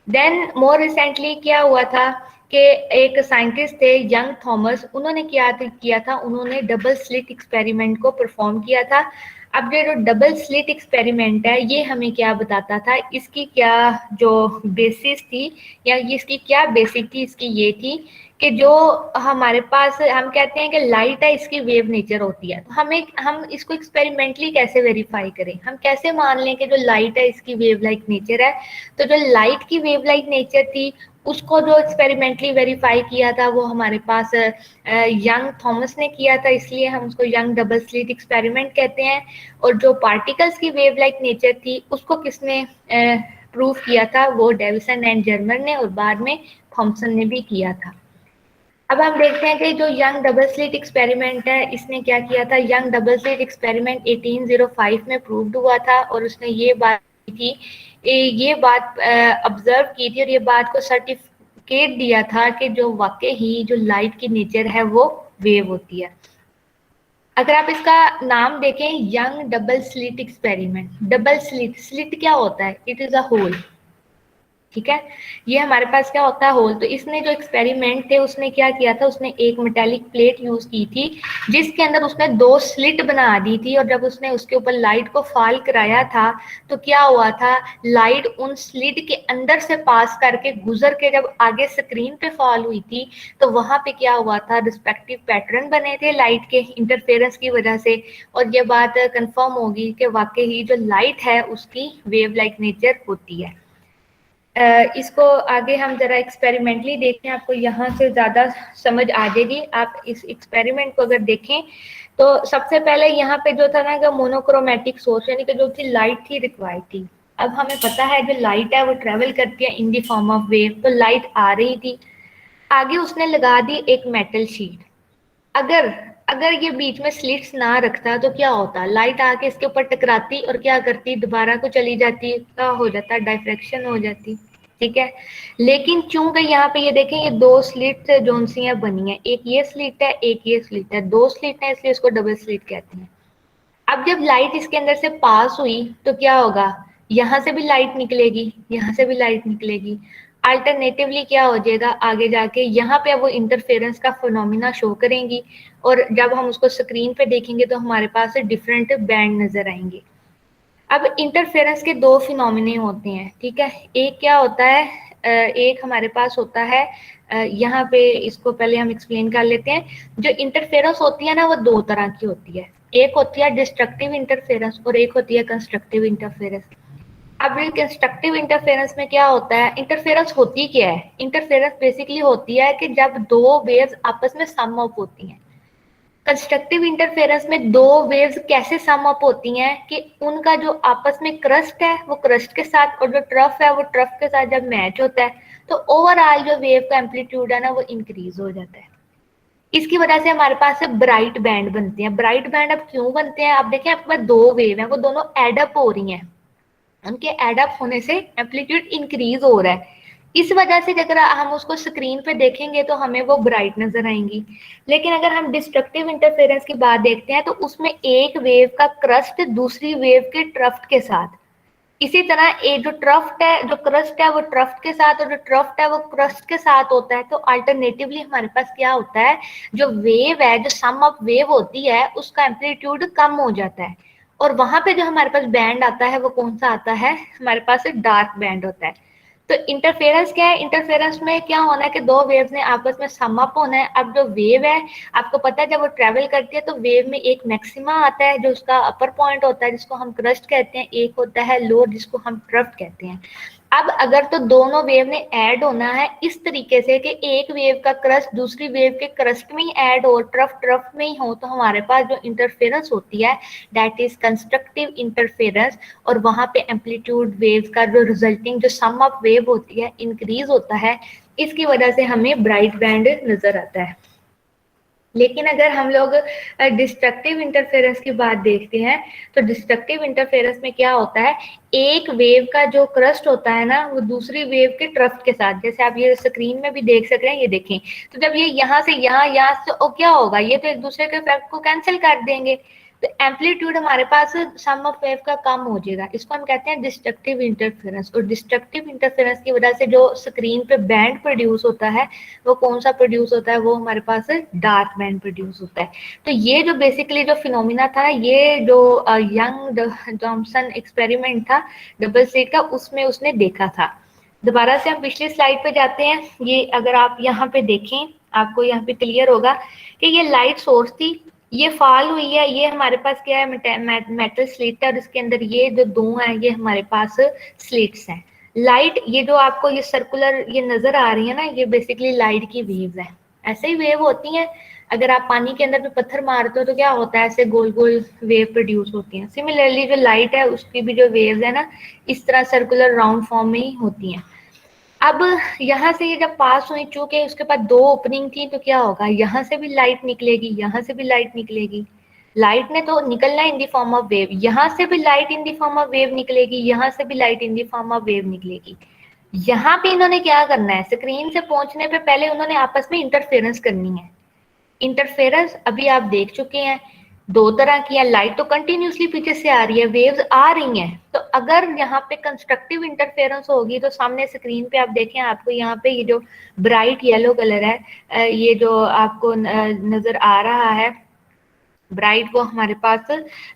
देन मोर रिसेंटली क्या हुआ था कि एक साइंटिस्ट थे यंग थॉमस, उन्होंने किया था, उन्होंने डबल स्लिट एक्सपेरिमेंट को परफॉर्म किया था। अब ये जो डबल स्लिट एक्सपेरिमेंट है ये हमें क्या बताता था, इसकी क्या जो बेसिस थी या इसकी क्या बेसिक थी, इसकी ये थी कि जो हमारे पास हम कहते हैं कि लाइट है इसकी वेव नेचर होती है, तो हम इसको एक्सपेरिमेंटली कैसे वेरीफाई करें, हम कैसे मान लें कि जो लाइट है इसकी वेव लाइक नेचर है। तो जो लाइट की वेव लाइक नेचर थी उसको जो एक्सपेरिमेंटली वेरीफाई किया था वो हमारे पास यंग थॉमस ने किया था, इसलिए हम उसको यंग डबल स्लिट एक्सपेरिमेंट कहते हैं। और जो पार्टिकल्स की वेव लाइक नेचर थी उसको किसने प्रूव किया था, वो डेविसन एंड जर्मर ने, और बाद में थॉमसन ने भी किया था। अब हम देखते हैं कि जो यंग डबल स्लिट एक्सपेरिमेंट है इसने क्या किया था। यंग डबल स्लिट एक्सपेरिमेंट 1805 में प्रूव्ड हुआ था और उसने ये बात की थी, ये बात ऑब्जर्व की थी और ये बात को सर्टिफिकेट दिया था कि जो वाकई ही जो लाइट की नेचर है वो वेव होती है। अगर आप इसका नाम देखें, young double slit experiment, double slit, slit क्या होता है, इट इज अ होल, ठीक है। ये हमारे पास क्या होता है, होल। तो इसने जो एक्सपेरिमेंट थे उसने क्या किया था, उसने एक मेटेलिक प्लेट यूज की थी जिसके अंदर उसने 2 स्लिट बना दी थी, और जब उसने उसके ऊपर लाइट को फॉल कराया था तो क्या हुआ था, लाइट उन स्लिट के अंदर से पास करके गुजर के जब आगे स्क्रीन पे फॉल हुई थी तो वहां पे क्या हुआ था, रिस्पेक्टिव पैटर्न बने थे लाइट के इंटरफेरेंस की वजह से। और ये बात कंफर्म होगी कि वाकई ही जो लाइट है उसकी वेव लाइक नेचर होती है। इसको आगे हम जरा एक्सपेरिमेंटली देखें, आपको यहाँ से ज़्यादा समझ आ जाएगी। आप इस एक्सपेरिमेंट को अगर देखें तो सबसे पहले यहाँ पे जो था ना कि मोनोक्रोमेटिक सोर्स यानी कि जो थी लाइट थी रिक्वायर्ड थी। अब हमें पता है जो लाइट है वो ट्रेवल करती है इन दी फॉर्म ऑफ वेव, तो लाइट आ रही थी, आगे उसने लगा दी एक मेटल शीट। अगर अगर ये बीच में स्लिट्स ना रखता तो क्या होता, लाइट आके इसके ऊपर टकराती और क्या करती, दोबारा को चली जाती, क्या हो जाता, डायफ्रैक्शन हो जाती, ठीक है। लेकिन चूंकि यहाँ पे ये देखें ये 2 स्लिट जोनसियां बनी है, एक ये स्लिट है एक ये स्लिट है, 2 स्लिट है इसलिए इसको डबल स्लिट कहते हैं। अब जब लाइट इसके अंदर से पास हुई तो क्या होगा, यहाँ से भी लाइट निकलेगी, यहाँ से भी लाइट निकलेगी। अल्टरनेटिवली क्या हो जाएगा, आगे जाके यहाँ पे वो इंटरफेरेंस का फिनोमिना शो करेंगी और जब हम उसको स्क्रीन पे देखेंगे तो हमारे पास डिफरेंट बैंड नजर आएंगे। अब इंटरफेरेंस के 2 फिनोमिने होते हैं, ठीक है। एक क्या होता है, एक हमारे पास होता है, यहाँ पे इसको पहले हम एक्सप्लेन कर लेते हैं। जो इंटरफेरेंस होती है ना वो 2 तरह की होती है, एक होती है डिस्ट्रक्टिव इंटरफेरेंस और एक होती है कंस्ट्रक्टिव इंटरफेरेंस। अब कंस्ट्रक्टिव इंटरफेरेंस में क्या होता है, इंटरफेरेंस होती क्या है, इंटरफेरेंस बेसिकली होती है कि जब 2 वेव्स आपस में सम अप होती हैं। कंस्ट्रक्टिव इंटरफेरेंस में 2 वेव्स कैसे सम अप होती हैं कि उनका जो आपस में क्रस्ट है वो क्रस्ट के साथ और जो ट्रफ है वो ट्रफ के साथ जब मैच होता है तो ओवरऑल जो वेव का एम्पलीट्यूड है ना वो इंक्रीज हो जाता है। इसकी वजह से हमारे पास ब्राइट बैंड बनते हैं। ब्राइट बैंड अब क्यों बनते हैं, आप देखें आपके पास 2 वेव हैं वो दोनों एडअप हो रही हैं, उनके एडअप होने से एम्पलीट्यूड इंक्रीज हो रहा है। इस वजह से अगर हम उसको स्क्रीन पे देखेंगे तो हमें वो ब्राइट नजर आएंगी। लेकिन अगर हम डिस्ट्रक्टिव इंटरफेरेंस की बात देखते हैं तो उसमें एक वेव का क्रस्ट दूसरी वेव के ट्रफ्ट के साथ, इसी तरह ये जो ट्रफ्ट है जो क्रस्ट है वो ट्रफ्ट के साथ और जो ट्रफ्ट है वो क्रस्ट के साथ होता है। तो अल्टरनेटिवली हमारे पास क्या होता है, जो वेव है जो सम ऑफ वेव होती है उसका एम्पलीट्यूड कम हो जाता है और वहां पे जो हमारे पास बैंड आता है वो कौन सा आता है, हमारे पास डार्क बैंड होता है। तो इंटरफेरेंस क्या है, इंटरफेरेंस में क्या होना है कि 2 वेव्स ने आपस में सम अप होना है। अब जो वेव है आपको पता है जब वो ट्रेवल करती है तो वेव में एक मैक्सिमा आता है जो उसका अपर पॉइंट होता है जिसको हम क्रस्ट कहते हैं, एक होता है लोअर जिसको हम ट्रफ कहते हैं। अब अगर तो दोनों वेव ने ऐड होना है इस तरीके से कि एक वेव का क्रस्ट दूसरी वेव के क्रस्ट में ही ऐड हो, ट्रफ ट्रफ में ही हो, तो हमारे पास जो इंटरफेरेंस होती है दैट इज कंस्ट्रक्टिव इंटरफेरेंस और वहां पे एम्पलीट्यूड वेव का जो रिजल्टिंग जो सम ऑफ वेव होती है इंक्रीज होता है। इसकी वजह से हमें ब्राइट बैंड नजर आता है। लेकिन अगर हम लोग डिस्ट्रक्टिव इंटरफेरेंस की बात देखते हैं तो डिस्ट्रक्टिव इंटरफेरेंस में क्या होता है, एक वेव का जो क्रस्ट होता है ना वो दूसरी वेव के ट्रफ्ट के साथ, जैसे आप ये स्क्रीन में भी देख सक रहे हैं, ये देखें तो जब ये यहाँ से यहाँ यहाँ से क्या होगा, ये तो एक दूसरे के इफेक्ट को कैंसिल कर देंगे। तो एम्पलीट्यूड हमारे पास सम ऑफ वेव का कम हो जाएगा, इसको हम कहते हैं डिस्ट्रक्टिव इंटरफेरेंस। और डिस्ट्रक्टिव इंटरफेरेंस की वजह से जो स्क्रीन पे बैंड प्रोड्यूस होता है वो कौन सा प्रोड्यूस होता है, वो हमारे पास डार्क बैंड प्रोड्यूस होता है। तो ये जो बेसिकली जो फिनोमिना था, ये जो यंग जॉनसन एक्सपेरिमेंट था डबल स्लिट का, उसमें उसने देखा था। दोबारा से हम पिछली स्लाइड पे जाते हैं। ये अगर आप यहाँ पे देखें, आपको यहाँ पे क्लियर होगा कि ये लाइट सोर्स थी, ये फॉल हुई है, ये हमारे पास क्या है, मेटल स्लिट है, और इसके अंदर ये जो दो है ये हमारे पास स्लिट्स हैं। लाइट, ये जो आपको ये सर्कुलर ये नजर आ रही है ना, ये बेसिकली लाइट की वेव्स है। ऐसे ही वेव होती हैं, अगर आप पानी के अंदर भी पत्थर मारते हो तो क्या होता है, ऐसे गोल गोल वेव प्रोड्यूस होती हैं। सिमिलरली जो लाइट है उसकी भी जो वेव्स है ना, इस तरह सर्कुलर राउंड फॉर्म में ही होती हैं। अब यहाँ से ये जब पास हुई, चूंकि उसके पास दो ओपनिंग थी, तो क्या होगा, यहाँ से भी लाइट निकलेगी, यहाँ से भी लाइट निकलेगी। लाइट ने तो निकलना इन दी फॉर्म ऑफ वेव, यहाँ से भी light in the form of wave निकलेगी, यहाँ से भी light in the form of wave निकलेगी। यहाँ पे इन्होंने क्या करना है, स्क्रीन से पहुंचने पे पहले उन्होंने आपस में इंटरफेरेंस करनी है। इंटरफेरेंस अभी आप देख चुके हैं, दो तरह की है। लाइट तो कंटिन्यूसली पीछे से आ रही है, वेव्स आ रही हैं, तो अगर यहाँ पे कंस्ट्रक्टिव इंटरफेरेंस होगी तो सामने स्क्रीन पे आप देखें, आपको यहाँ पे ये जो ब्राइट येलो कलर है, ये जो आपको नजर आ रहा है ब्राइट, वो हमारे पास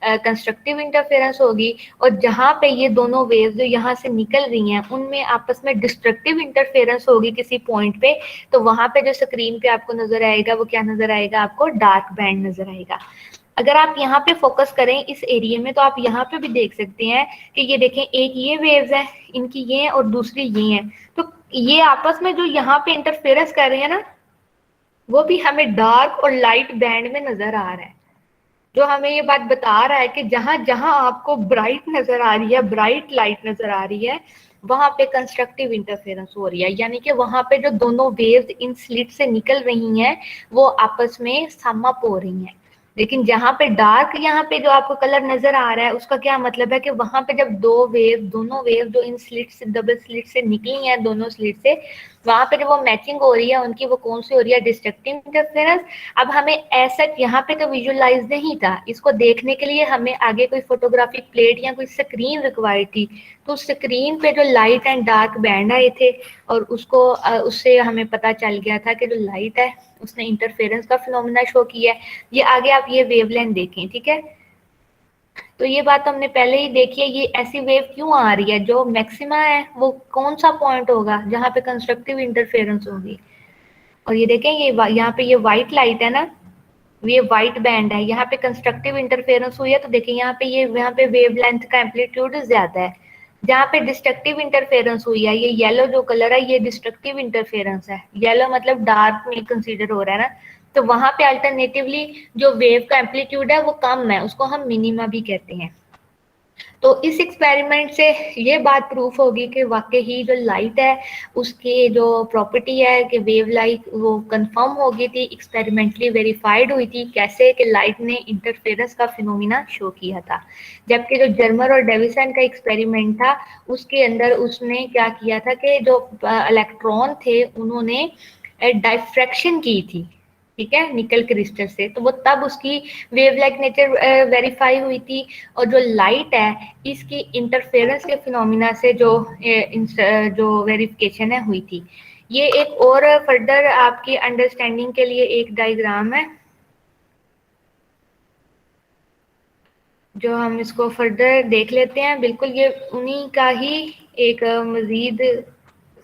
कंस्ट्रक्टिव इंटरफेरेंस होगी। और जहाँ पे ये दोनों वेव्स जो यहाँ से निकल रही हैं उनमें आपस में डिस्ट्रक्टिव इंटरफेरेंस होगी किसी पॉइंट पे, तो वहां पे जो स्क्रीन पे आपको नजर आएगा वो क्या नजर आएगा, आपको डार्क बैंड नजर आएगा। अगर आप यहाँ पे फोकस करें इस एरिया में, तो आप यहाँ पे भी देख सकते हैं कि ये देखें, एक ये वेव्स है, इनकी ये है और दूसरी ये है। तो ये आपस में जो यहाँ पे इंटरफेरेंस कर रहे हैं ना, वो भी हमें डार्क और लाइट बैंड में नजर आ रहा है, जो हमें ये बात बता रहा है कि जहां जहां आपको ब्राइट नजर आ रही है, ब्राइट लाइट नजर आ रही है, वहां पे कंस्ट्रक्टिव इंटरफेरेंस हो रही है, यानी कि वहां पे जो दोनों वेव्स इन स्लिट से निकल रही हैं वो आपस में सम अप हो रही हैं। लेकिन जहां पे डार्क, यहाँ पे जो आपको कलर नजर आ रहा है, उसका क्या मतलब है कि वहां पे जब दोनों वेव जो इन स्लिट से, डबल स्लिट से निकली हैं, दोनों स्लिट से, वहां पे जब वो मैचिंग हो रही है उनकी, वो कौन सी हो रही है, डिस्ट्रक्टिव इंटरफेरेंस। अब हमें ऐसा यहाँ पे तो विजुअलाइज नहीं था, इसको देखने के लिए हमें आगे कोई फोटोग्राफिक प्लेट या कोई स्क्रीन रिक्वायर्ड थी। तो स्क्रीन पे जो लाइट एंड डार्क बैंड आए थे, और उसको उससे हमें पता चल गया था कि जो लाइट है उसने इंटरफेरेंस का फिनोमेना शो किया है। ये आगे आप ये वेवलेंथ देखें, ठीक है। तो ये बात हमने पहले ही देखी है, ये ऐसी वेव क्यों आ रही है, जो मैक्सिमा है वो कौन सा पॉइंट होगा जहाँ पे कंस्ट्रक्टिव इंटरफेरेंस होगी। और ये देखें, ये यहाँ पे ये व्हाइट लाइट है ना, ये व्हाइट बैंड है, यहाँ पे कंस्ट्रक्टिव इंटरफेरेंस हुई है, तो देखिए यहाँ पे ये, यहाँ पे वेवलेंथ का एम्पलीट्यूड ज्यादा है। जहाँ पे डिस्ट्रक्टिव इंटरफेरेंस हुई है, ये येलो जो कलर है ये डिस्ट्रक्टिव इंटरफेरेंस है, येलो मतलब डार्क में कंसीडर हो रहा है ना, तो वहां पे अल्टरनेटिवली जो वेव का एम्पलीट्यूड है वो कम है, उसको हम मिनिमा भी कहते हैं। तो इस एक्सपेरिमेंट से ये बात प्रूफ होगी कि वाकई ही जो लाइट है उसकी जो प्रॉपर्टी है कि वेव लाइट, वो कंफर्म हो गई थी, एक्सपेरिमेंटली वेरीफाइड हुई थी, कैसे कि लाइट ने इंटरफेरेंस का फिनोमिना शो किया था। जबकि जो जर्मर और डेविसन का एक्सपेरिमेंट था उसके अंदर उसने क्या किया था कि जो इलेक्ट्रॉन थे उन्होंने डायफ्रैक्शन की थी, ठीक है, निकल क्रिस्टल से, तो वो तब उसकी वेवलेंथ नेचर वेरीफाई हुई थी। और जो लाइट है इसकी इंटरफेरेंस के फिनोमिना से जो वेरिफिकेशन है हुई थी। ये एक और फर्दर आपकी अंडरस्टैंडिंग के लिए एक डायग्राम है, जो हम इसको फर्दर देख लेते हैं। बिल्कुल ये उन्हीं का ही एक मजीद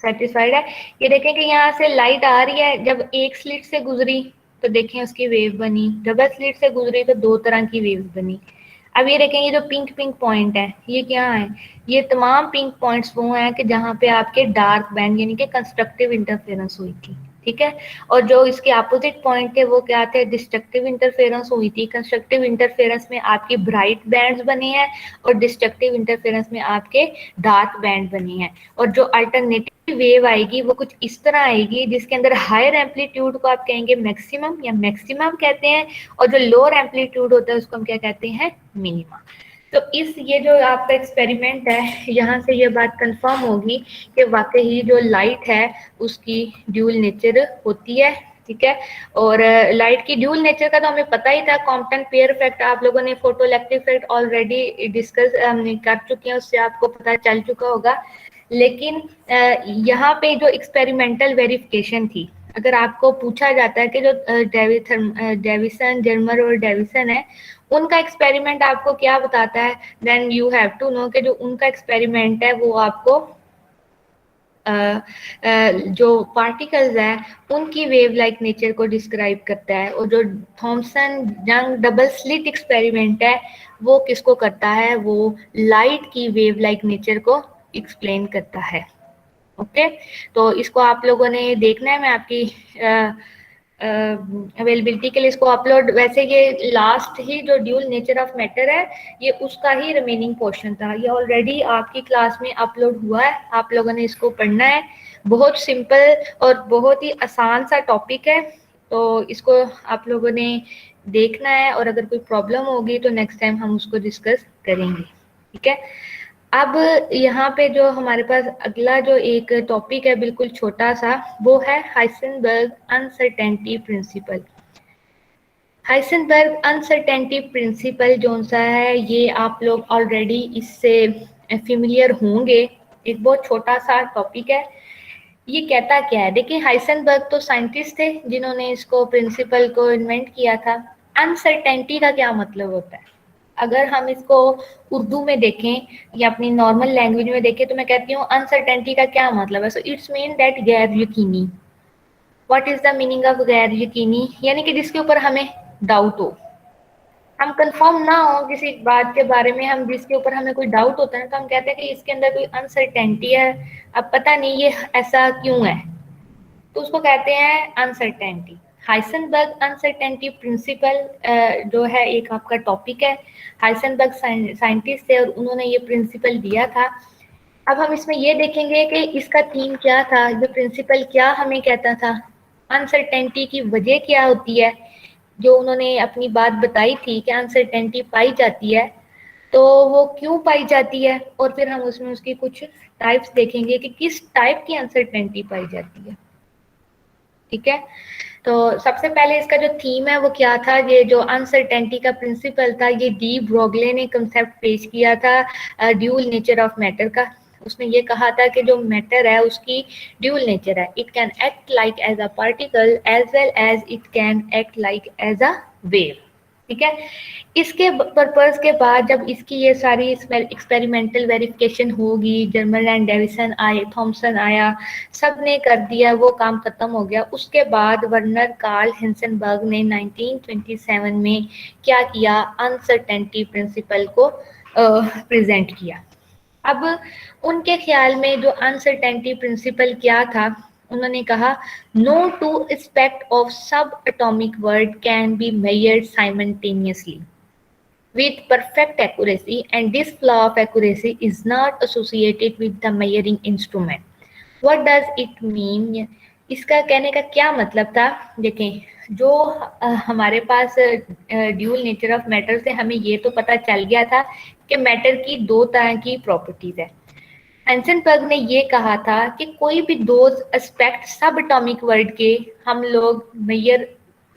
सेटिस्फाइड है। ये देखें कि यहाँ से लाइट आ रही है, जब एक स्लिट से गुजरी तो देखें उसकी वेव बनी, डबल स्लिट से गुजरी तो दो तरह की वेव बनी। अब ये देखें, ये जो पिंक पिंक पॉइंट है ये क्या है, ये तमाम पिंक पॉइंट्स वो हैं कि जहाँ पे आपके डार्क बैंड यानी कि कंस्ट्रक्टिव इंटरफेरेंस हुई थी, ठीक है। और जो इसके अपोजिट पॉइंट थे वो क्या थे, डिस्ट्रक्टिव इंटरफेरेंस हुई थी। कंस्ट्रक्टिव इंटरफेरेंस में आपके ब्राइट बैंड्स बने हैं और डिस्ट्रक्टिव इंटरफेरेंस में आपके डार्क बैंड बने हैं। और जो अल्टरनेटिव वेव आएगी वो कुछ इस तरह आएगी जिसके अंदर हायर एम्पलीट्यूड को आप कहेंगे मैक्सिमम या मैक्सिमम कहते हैं, और जो लोअर एम्पलीट्यूड होता है उसको हम क्या कहते हैं, मिनिमा। तो इस ये जो आपका एक्सपेरिमेंट है, यहाँ से ये बात कंफर्म होगी कि वाकई जो लाइट है उसकी ड्यूल नेचर होती है। ठीक है। और लाइट की ड्यूल नेचर का तो हमें पता ही था, कॉम्पटन पेयर इफेक्ट आप लोगों ने फोटोइलेक्ट्रिक इफेक्ट ऑलरेडी डिस्कस कर चुके हैं, उससे आपको पता चल चुका होगा। लेकिन यहाँ पे जो एक्सपेरिमेंटल वेरिफिकेशन थी, अगर आपको पूछा जाता है कि जो डेविसन, जर्मर और डेविसन है, उनका एक्सपेरिमेंट आपको क्या बताता है, then you have to know कि जो उनका एक्सपेरिमेंट है वो आपको जो पार्टिकल्स हैं उनकी वेव लाइक नेचर को डिस्क्राइब करता है। और जो Thomson Young double slit experiment है वो किसको करता है, वो लाइट की वेव लाइक नेचर को एक्सप्लेन करता है। ओके, तो इसको आप लोगों ने देखना है। मैं आपकी अवेलेबिलिटी के लिए इसको अपलोड, वैसे ये लास्ट ही जो ड्यूल नेचर ऑफ मैटर है ये उसका ही रिमेनिंग पोर्शन था, ये ऑलरेडी आपकी क्लास में अपलोड हुआ है, आप लोगों ने इसको पढ़ना है। बहुत सिंपल और बहुत ही आसान सा टॉपिक है, तो इसको आप लोगों ने देखना है, और अगर कोई प्रॉब्लम होगी तो नेक्स्ट टाइम हम उसको डिस्कस करेंगे। ठीक है, अब यहाँ पे जो हमारे पास अगला जो एक टॉपिक है बिल्कुल छोटा सा, वो है Heisenberg uncertainty principle. Heisenberg uncertainty principle जो सा है ये आप लोग ऑलरेडी इससे फेमिलियर होंगे। एक बहुत छोटा सा टॉपिक है। ये कहता क्या है, देखिए हाइसेनबर्ग तो साइंटिस्ट थे जिन्होंने इसको प्रिंसिपल को इन्वेंट किया था। अनसर्टेनिटी का क्या मतलब होता है, अगर हम इसको उर्दू में देखें या अपनी नॉर्मल लैंग्वेज में देखें तो मैं कहती हूँ अनसर्टेनिटी का क्या मतलब है। सो इट्स मीन दैट गैर यकीनी। What is the meaning of गैर यकीनी, यानी कि जिसके ऊपर हमें डाउट हो, हम कंफर्म ना हो किसी बात के बारे में, हम जिसके ऊपर हमें कोई डाउट होता है तो हम कहते हैं कि इसके अंदर कोई अनसर्टेनिटी है, अब पता नहीं ये ऐसा क्यों है, तो उसको कहते हैं अनसर्टेनिटी। हाइसेनबर्ग अनसर्टेनिटी प्रिंसिपल जो है एक आपका टॉपिक है। हाइसेनबर्ग साइंटिस्ट थे और उन्होंने ये प्रिंसिपल दिया था। अब हम इसमें ये देखेंगे कि इसका थीम क्या था, ये प्रिंसिपल क्या हमें कहता था, अनसर्टेनिटी की वजह क्या होती है, जो उन्होंने अपनी बात बताई थी कि अनसर्टेनिटी पाई जाती है तो वो क्यों पाई जाती है, और फिर हम उसमें उसकी कुछ टाइप्स देखेंगे कि किस टाइप की अनसर्टेनिटी पाई जाती है। ठीक है, तो सबसे पहले इसका जो थीम है वो क्या था, ये जो अनसर्टेनिटी का प्रिंसिपल था ये डी ब्रोगले ने कंसेप्ट पेश किया था ड्यूल नेचर ऑफ मैटर का। उसने ये कहा था कि जो मैटर है उसकी ड्यूल नेचर है, it can act like as a particle as well as it can act like as a wave. ठीक है, इसके पर्पस के बाद जब इसकी ये सारी एक्सपेरिमेंटल वेरिफिकेशन होगी, जर्मर एंड डेविसन आए, थॉमसन आया, सब ने कर दिया, वो काम खत्म हो गया। उसके बाद वर्नर कार्ल हिंसनबर्ग ने 1927 में क्या किया, अनसर्टेनिटी प्रिंसिपल को प्रेजेंट किया। अब उनके ख्याल में जो अनसर्टेनिटी प्रिंसिपल क्या था, उन्होंने कहा नो टू एस्पेक्ट ऑफ सब atomic word can be measured simultaneously with perfect accuracy, and this flaw of accuracy is not associated with the measuring instrument. What does it mean? इसका कहने का क्या मतलब था, देखें जो हमारे पास ड्यूल नेचर ऑफ मैटर से हमें ये तो पता चल गया था कि मैटर की दो तरह की प्रॉपर्टीज है। हाइसेनबर्ग ने ये कहा था कि कोई भी दो एस्पेक्ट सब एटॉमिक वर्ड के हम लोग मेजर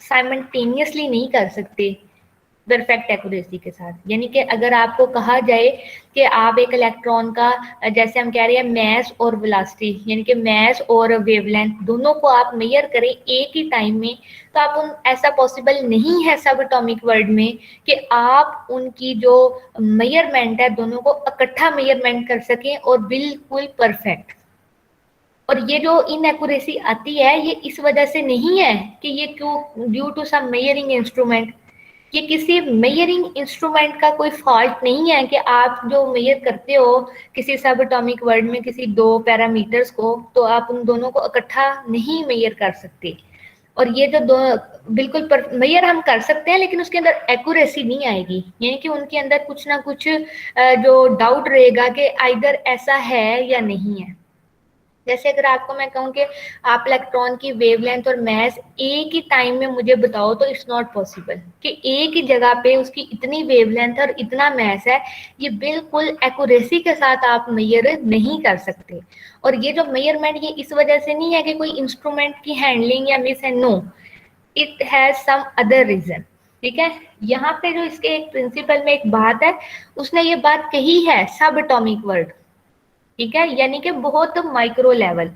साइमल्टेनियसली नहीं कर सकते परफेक्ट एक्यूरेसी के साथ। यानी कि अगर आपको कहा जाए कि आप एक इलेक्ट्रॉन का, जैसे हम कह रहे हैं मैस और वेलोसिटी, यानी कि मैस और वेवलेंथ दोनों को आप मेजर करें एक ही टाइम में, तो आप उन ऐसा पॉसिबल नहीं है सब एटॉमिक वर्ड में कि आप उनकी जो मेजरमेंट है दोनों को इकट्ठा मेजरमेंट कर सकें और बिल्कुल परफेक्ट। और ये जो इनएक्यूरेसी आती है ये इस वजह से नहीं है कि ये क्यों, due to some measuring instrument, ये किसी मेजरिंग इंस्ट्रूमेंट का कोई फॉल्ट नहीं है कि आप जो मेजर करते हो किसी सब एटॉमिक वर्ड में किसी दो पैरामीटर्स को, तो आप उन दोनों को इकट्ठा नहीं मेजर कर सकते। और ये जो दो बिल्कुल मेजर हम कर सकते हैं लेकिन उसके अंदर एक्यूरेसी नहीं आएगी, यानी कि उनके अंदर कुछ ना कुछ जो डाउट रहेगा कि आइदर ऐसा है या नहीं है। जैसे अगर आपको मैं कहूँ कि आप इलेक्ट्रॉन की वेवलेंथ और मास एक ही टाइम में मुझे बताओ, तो इट्स नॉट पॉसिबल कि एक ही जगह पे उसकी इतनी वेवलेंथ और इतना मास है, ये बिल्कुल एक्यूरेसी के साथ आप मेजर नहीं कर सकते। और ये जो मेजरमेंट, ये इस वजह से नहीं है कि कोई इंस्ट्रूमेंट की हैंडलिंग या मिस है, no, it has some other reason. ठीक है, यहाँ पे जो इसके एक प्रिंसिपल में एक बात है, उसने ये बात कही है सब एटॉमिक वर्ड। ठीक है, यानी कि बहुत माइक्रो लेवल,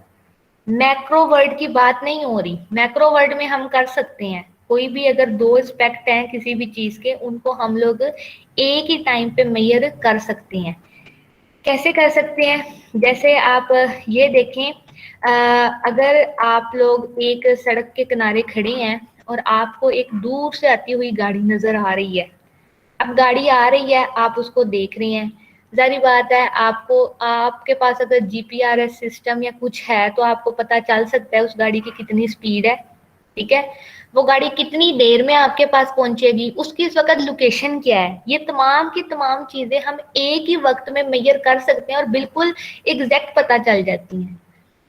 मैक्रो वर्ड की बात नहीं हो रही। मैक्रो वर्ड में हम कर सकते हैं, कोई भी अगर दो एस्पेक्ट हैं किसी भी चीज के, उनको हम लोग एक ही टाइम पे मेजर कर सकते हैं। कैसे कर सकते हैं? जैसे आप ये देखें, अगर आप लोग एक सड़क के किनारे खड़े हैं और आपको एक दूर से आती हुई गाड़ी नजर आ रही है। अब गाड़ी आ रही है, आप उसको देख रहे हैं, जारी बात है आपको, आपके पास अगर जीपीआरएस सिस्टम या कुछ है तो आपको पता चल सकता है उस गाड़ी की कितनी स्पीड है। ठीक है, वो गाड़ी कितनी देर में आपके पास पहुंचेगी, उसकी इस वक्त लोकेशन क्या है, ये तमाम की तमाम चीजें हम एक ही वक्त में मेजर कर सकते हैं और बिल्कुल एग्जैक्ट पता चल जाती हैं।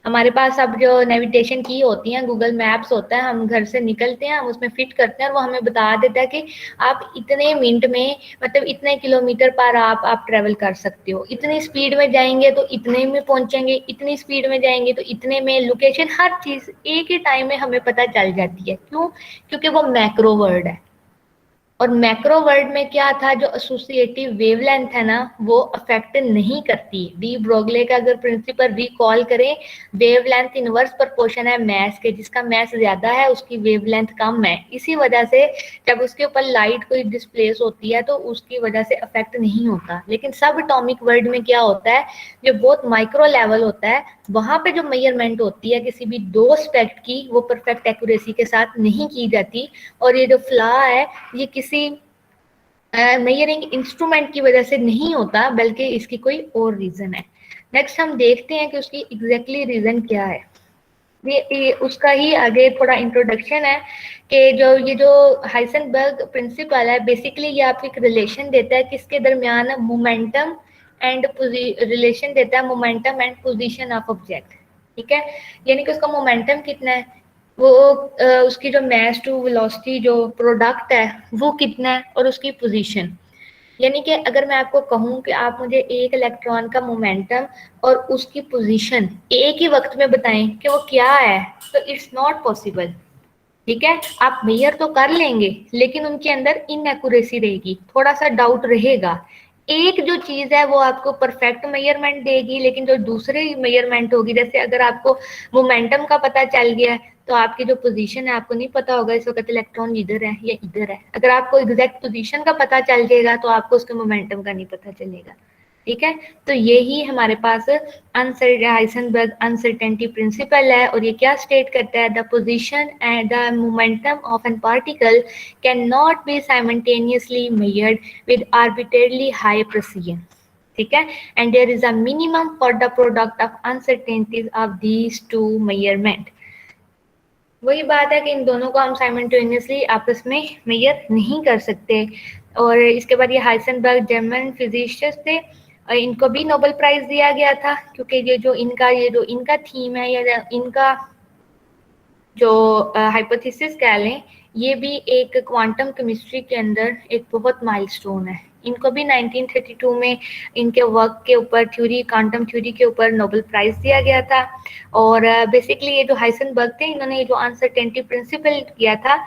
हमारे पास अब जो नेविगेशन की होती हैं, गूगल मैप्स होता है, हम घर से निकलते हैं, हम उसमें फिट करते हैं और वो हमें बता देता है कि आप इतने मिनट में, मतलब इतने किलोमीटर पर आप ट्रेवल कर सकते हो, इतनी स्पीड में जाएंगे तो इतने में पहुंचेंगे, इतनी स्पीड में जाएंगे तो इतने में, लोकेशन हर चीज एक ही टाइम में हमें पता चल जाती है। क्यों? क्योंकि वो मैक्रो वर्ड है। और मैक्रो वर्ड में क्या था, जो एसोसिएटिव वेवलेंथ है ना, वो अफेक्ट नहीं करती। डी ब्रोगले का अगर प्रिंसिपल रिकॉल करें, वेवलेंथ इनवर्स प्रोपोर्शन है मैस के, जिसका मैस ज्यादा है उसकी वेवलेंथ कम है। इसी वजह से जब उसके ऊपर लाइट कोई डिस्प्लेस होती है तो उसकी वजह से अफेक्ट नहीं होता। लेकिन सब एटॉमिक वर्ड में क्या होता है, जो बहुत माइक्रो लेवल होता है, वहां पे जो मेजरमेंट होती है किसी भी दो एस्पेक्ट की, वो परफेक्ट एक्यूरेसी के साथ नहीं की जाती। और ये जो फ्लॉ है, ये किसी मेजरिंग इंस्ट्रूमेंट की वजह से नहीं होता, बल्कि इसकी कोई और रीजन है। नेक्स्ट हम देखते हैं कि उसकी एग्जैक्टली रीजन क्या है। ये उसका ही आगे थोड़ा इंट्रोडक्शन है कि ये जो हाइसेनबर्ग प्रिंसिपल है, बेसिकली ये आपको एक रिलेशन देता है किसके दरमियान, मोमेंटम एंड रिलेशन देता है momentum and position of object. ठीक है, यानी कि उसका मोमेंटम कितना है, वो उसकी जो मैस टू वेलोसिटी जो प्रोडक्ट है वो कितना है, और उसकी पोजीशन। यानी कि अगर मैं आपको कहूं कि आप मुझे एक इलेक्ट्रॉन का मोमेंटम और उसकी पोजीशन एक ही वक्त में बताएं कि वो क्या है, तो इट्स नॉट पॉसिबल। ठीक है, आप मेजर तो कर लेंगे लेकिन उनके अंदर इनएक्यूरेसी रहेगी, थोड़ा सा डाउट रहेगा। एक जो चीज है वो आपको परफेक्ट मेजरमेंट देगी, लेकिन जो दूसरी मेजरमेंट होगी, जैसे अगर आपको मोमेंटम का पता चल गया है तो आपकी जो पोजीशन है आपको नहीं पता होगा इस वक्त इलेक्ट्रॉन इधर है या इधर है। अगर आपको एग्जैक्ट पोजीशन का पता चल जाएगा तो आपको उसके मोमेंटम का नहीं पता चलेगा। ठीक है, तो यही हमारे पास हाइसेनबर्ग अनसर्टेनिटी प्रिंसिपल है। और ये क्या स्टेट करता है, the position and the momentum of an particle can not be simultaneously measured with arbitrarily high precision. ठीक है, and there is a minimum for the product of uncertainties of these two measurement. वही बात है कि इन दोनों को हम simultaneously आपस में मेजर नहीं कर सकते। और इसके बाद ये हाइसेनबर्ग जर्मन फिजिसिस्ट थे, और इनको भी नोबेल प्राइज दिया गया था, क्योंकि ये जो इनका थीम है, या इनका जो हाइपोथेसिस कह लें, ये भी एक क्वांटम केमिस्ट्री के अंदर एक बहुत माइलस्टोन है। इनको भी 1932 में इनके वर्क के ऊपर, थ्योरी, क्वांटम थ्योरी के ऊपर नोबेल प्राइज दिया गया था। और बेसिकली ये जो हाइसेनबर्ग थे, इन्होंने ये जो अनसर्टेनिटी प्रिंसिपल किया था,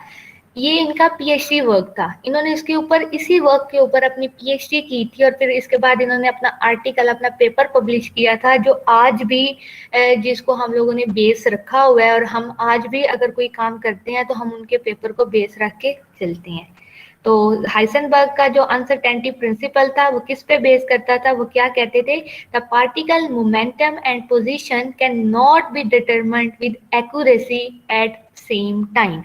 ये इनका पीएचडी वर्क था। इन्होंने इसके ऊपर, इसी वर्क के ऊपर अपनी पीएचडी की थी, और फिर इसके बाद इन्होंने अपना आर्टिकल, अपना पेपर पब्लिश किया था, जो आज भी जिसको हम लोगों ने बेस रखा हुआ है। और हम आज भी अगर कोई काम करते हैं तो हम उनके पेपर को बेस रख के चलते हैं। तो हाइसेनबर्ग का जो अनसर्टेनिटी प्रिंसिपल था वो किस पे बेस करता था, वो क्या कहते थे, the particle momentum and position can not be determined with accuracy at same time.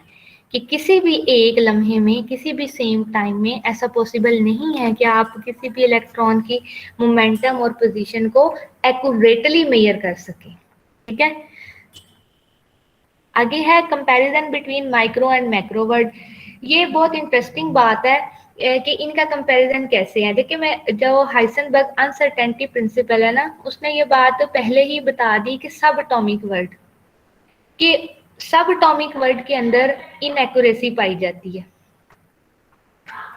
कि किसी भी एक लम्हे में, किसी भी सेम टाइम में ऐसा पॉसिबल नहीं है कि आप किसी भी इलेक्ट्रॉन की मोमेंटम और पोजीशन को एक्यूरेटली मेजर कर सके। ठीक है, आगे है comparison between micro and macro word. ये बहुत इंटरेस्टिंग बात है कि इनका कंपैरिजन कैसे है। देखिए, मैं जो हाइसेनबर्ग अनसर्टेनिटी प्रिंसिपल है ना, उसने ये बात पहले ही बता दी कि सब एटॉमिक वर्ड कि सब एटॉमिक वर्ड के अंदर इनएक्यूरेसी पाई जाती है,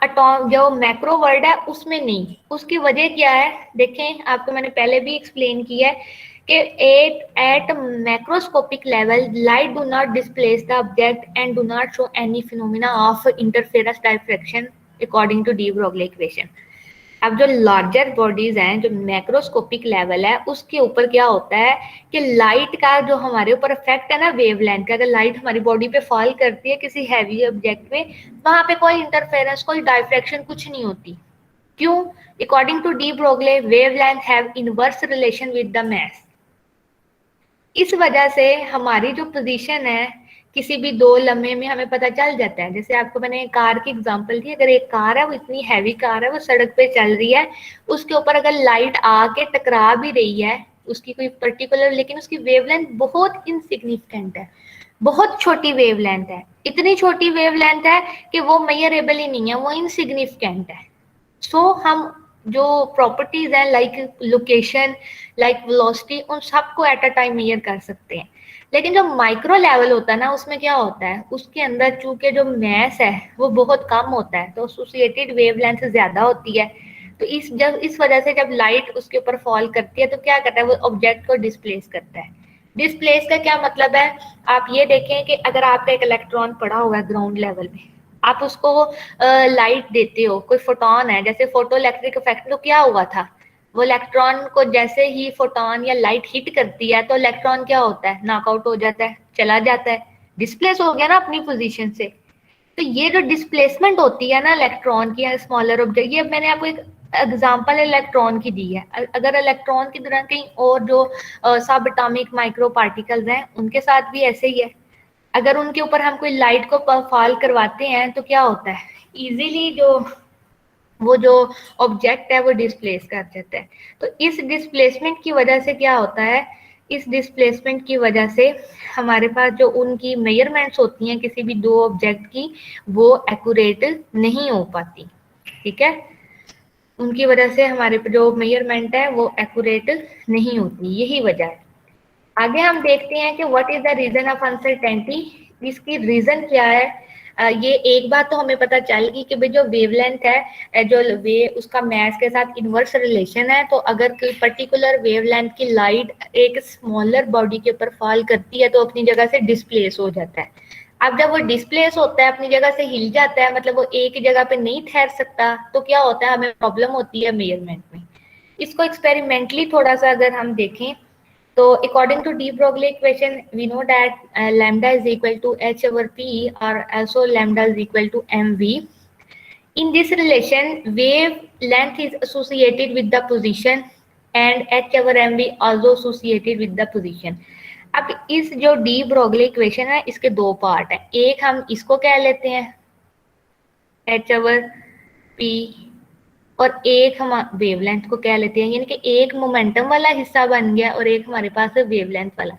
अटॉम जो मैक्रो वर्ड है उसमें नहीं। उसकी वजह क्या है, देखें, आपको मैंने पहले भी एक्सप्लेन किया है कि at macroscopic level light do not displace the object and do not show any phenomena of interference diffraction according to de Broglie equation. अब जो लार्जर बॉडीज हैं, जो मैक्रोस्कोपिक लेवल है, उसके ऊपर क्या होता है कि लाइट का जो हमारे ऊपर इफेक्ट है ना, वेवलेंथ का, अगर लाइट हमारी बॉडी पे फॉल करती है किसी हैवी ऑब्जेक्ट में, वहां पे कोई इंटरफेरेंस, कोई डायफ्रैक्शन कुछ नहीं होती। क्यों? According to de Broglie, wavelength have inverse relation with the mass. इस वजह से हमारी जो पोजीशन है किसी भी दो लम्हे में हमें पता चल जाता है। जैसे आपको मैंने कार की एग्जांपल दी, अगर एक कार है, वो इतनी हैवी कार है, वो सड़क पे चल रही है, उसके ऊपर अगर लाइट आके टकरा भी रही है, उसकी कोई पर्टिकुलर, लेकिन उसकी वेवलेंथ बहुत इनसिग्निफिकेंट है, बहुत छोटी वेवलेंथ है, इतनी छोटी वेवलेंथ है कि वो मेजरेबल ही नहीं है, वो इनसिग्निफिकेंट है। सो हम जो प्रॉपर्टीज हैं, लाइक लोकेशन, लाइक वेलोसिटी, उन सबको एट अ टाइम मेजर कर सकते हैं। लेकिन जो माइक्रो लेवल होता है ना, उसमें क्या होता है, उसके अंदर चूंकि जो मैस है वो बहुत कम होता है, तो एसोसिएटेड वेवलेंथ ज्यादा होती है। तो इस वजह से जब लाइट उसके ऊपर फॉल करती है तो क्या करता है, वो ऑब्जेक्ट को डिस्प्लेस करता है। डिस्प्लेस का क्या मतलब है, आप ये देखें कि अगर आपका एक इलेक्ट्रॉन पड़ा हुआ है ग्राउंड लेवल में, आप उसको लाइट देते हो, कोई फोटोन है, जैसे फोटो इलेक्ट्रिक इफेक्ट, तो क्या हुआ था, वो इलेक्ट्रॉन को जैसे ही फोटोन या लाइट हिट करती है तो इलेक्ट्रॉन क्या होता है, नॉकआउट हो जाता है, चला जाता है, डिस्प्लेस हो गया ना अपनी पोजीशन से। तो ये जो डिस्प्लेसमेंट होती है ना इलेक्ट्रॉन की या स्मॉलर ऑब्जेक्ट, ये मैंने आपको एक एग्जांपल इलेक्ट्रॉन की दी है। अगर इलेक्ट्रॉन की तरह कहीं और जो सब एटॉमिक माइक्रो पार्टिकल्स हैं, उनके साथ भी ऐसे ही है। अगर उनके ऊपर हम कोई लाइट को फॉल करवाते हैं तो क्या होता है, इजीली जो ऑब्जेक्ट है वो डिस्प्लेस कर देता है। तो इस डिस्प्लेसमेंट की वजह से क्या होता है, इस डिस्प्लेसमेंट की वजह से हमारे पास जो उनकी मेजरमेंट्स होती हैं किसी भी दो ऑब्जेक्ट की, वो एक्यूरेट नहीं हो पाती। ठीक है, उनकी वजह से हमारे जो मेजरमेंट है वो एक्यूरेट नहीं होती, यही वजह है। आगे हम देखते हैं कि what is the reason of uncertainty, इसकी रीजन क्या है। ये एक बात तो हमें पता चल गई कि भाई जो वेवलेंथ है, जो वे उसका मैस के साथ इनवर्स रिलेशन है। तो अगर कोई पर्टिकुलर वेवलेंथ की लाइट एक स्मॉलर बॉडी के ऊपर फॉल करती है तो अपनी जगह से डिस्प्लेस हो जाता है। अब जब वो डिस्प्लेस होता है, अपनी जगह से हिल जाता है, मतलब वो एक जगह पे नहीं ठहर सकता, तो क्या होता है, हमें प्रॉब्लम होती है मेजरमेंट में। इसको एक्सपेरिमेंटली थोड़ा सा अगर हम देखें, so according to de Broglie equation, we know that lambda is equal to h over p, or also lambda is equal to mv. In this relation, wave length is associated with the position and h over mv also associated with the position. अब इस जो D Broglie equation है, इसके दो part है। एक हम इसको कह लेते हैं h over p, और एक हम वेवलेंथ को कह लेते हैं, यानी कि एक मोमेंटम वाला हिस्सा बन गया और एक हमारे पास वेवलेंथ वाला।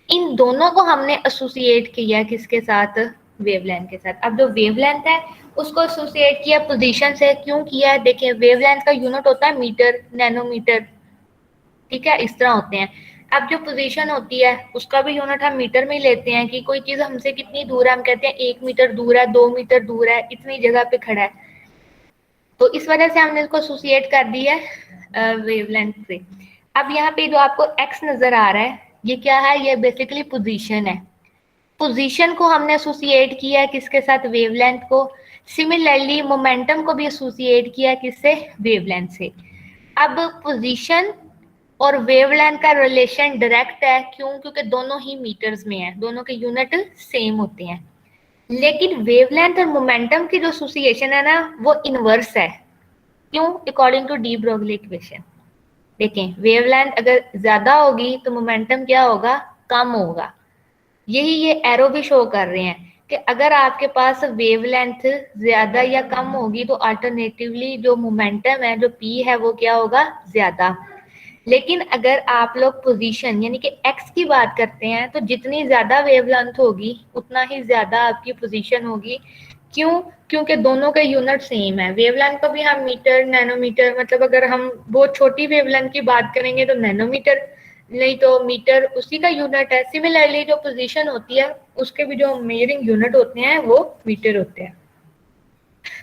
इन दोनों को हमने एसोसिएट किया किसके साथ, वेवलेंथ के साथ। अब जो वेवलेंथ है उसको एसोसिएट किया पोजीशन से। क्यों किया है, देखिए वेवलेंथ का यूनिट होता है मीटर, नैनोमीटर, ठीक है, इस तरह होते हैं। अब जो पोजीशन होती है उसका भी यूनिट हम मीटर में ही लेते हैं, कि कोई चीज हमसे कितनी दूर है, हम कहते हैं 1 मीटर दूर है, 2 मीटर दूर है, इतनी जगह पे खड़ा है। तो इस वजह से हमने इसको एसोसिएट कर दिया है वेवलेंथ से। अब यहाँ पे जो आपको एक्स नजर आ रहा है, ये क्या है, ये बेसिकली पोजीशन है। पोजीशन को हमने एसोसिएट किया है किसके साथ, वेवलेंथ को। सिमिलरली मोमेंटम को भी एसोसिएट किया किससे, वेवलेंथ से। अब पोजीशन और वेवलेंथ का रिलेशन डायरेक्ट है, क्यों, क्योंकि दोनों ही मीटर्स में है, दोनों के यूनिट सेम होते हैं। लेकिन वेवलेंथ और मोमेंटम की जो एसोसिएशन है ना, वो इनवर्स है। क्यों, according to de Broglie equation. देखें, वेवलेंथ अगर ज्यादा होगी तो मोमेंटम क्या होगा, कम होगा। यही ये एरो भी शो कर रहे हैं कि अगर आपके पास वेवलेंथ ज्यादा या कम होगी तो अल्टरनेटिवली जो मोमेंटम है, जो पी है, वो क्या होगा, ज्यादा। लेकिन अगर आप लोग पोजीशन यानी कि एक्स की बात करते हैं, तो जितनी ज्यादा वेवलेंथ होगी उतना ही ज्यादा आपकी पोजीशन होगी। क्यों? क्योंकि दोनों के यूनिट सेम है। वेवलेंथ को भी हम मीटर, नैनोमीटर, मतलब अगर हम बहुत छोटी वेवलेंथ की बात करेंगे तो नैनोमीटर, नहीं तो मीटर उसी का यूनिट है। सिमिलरली जो पोजीशन होती है उसके भी जो मेजरिंग यूनिट होते हैं वो मीटर होते हैं।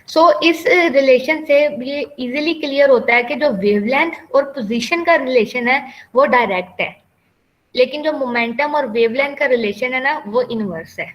सो इस रिलेशन से ये इजीली क्लियर होता है कि जो वेवलेंथ और पोजीशन का रिलेशन है वो डायरेक्ट है, लेकिन जो मोमेंटम और वेवलेंथ का रिलेशन है ना वो इनवर्स है।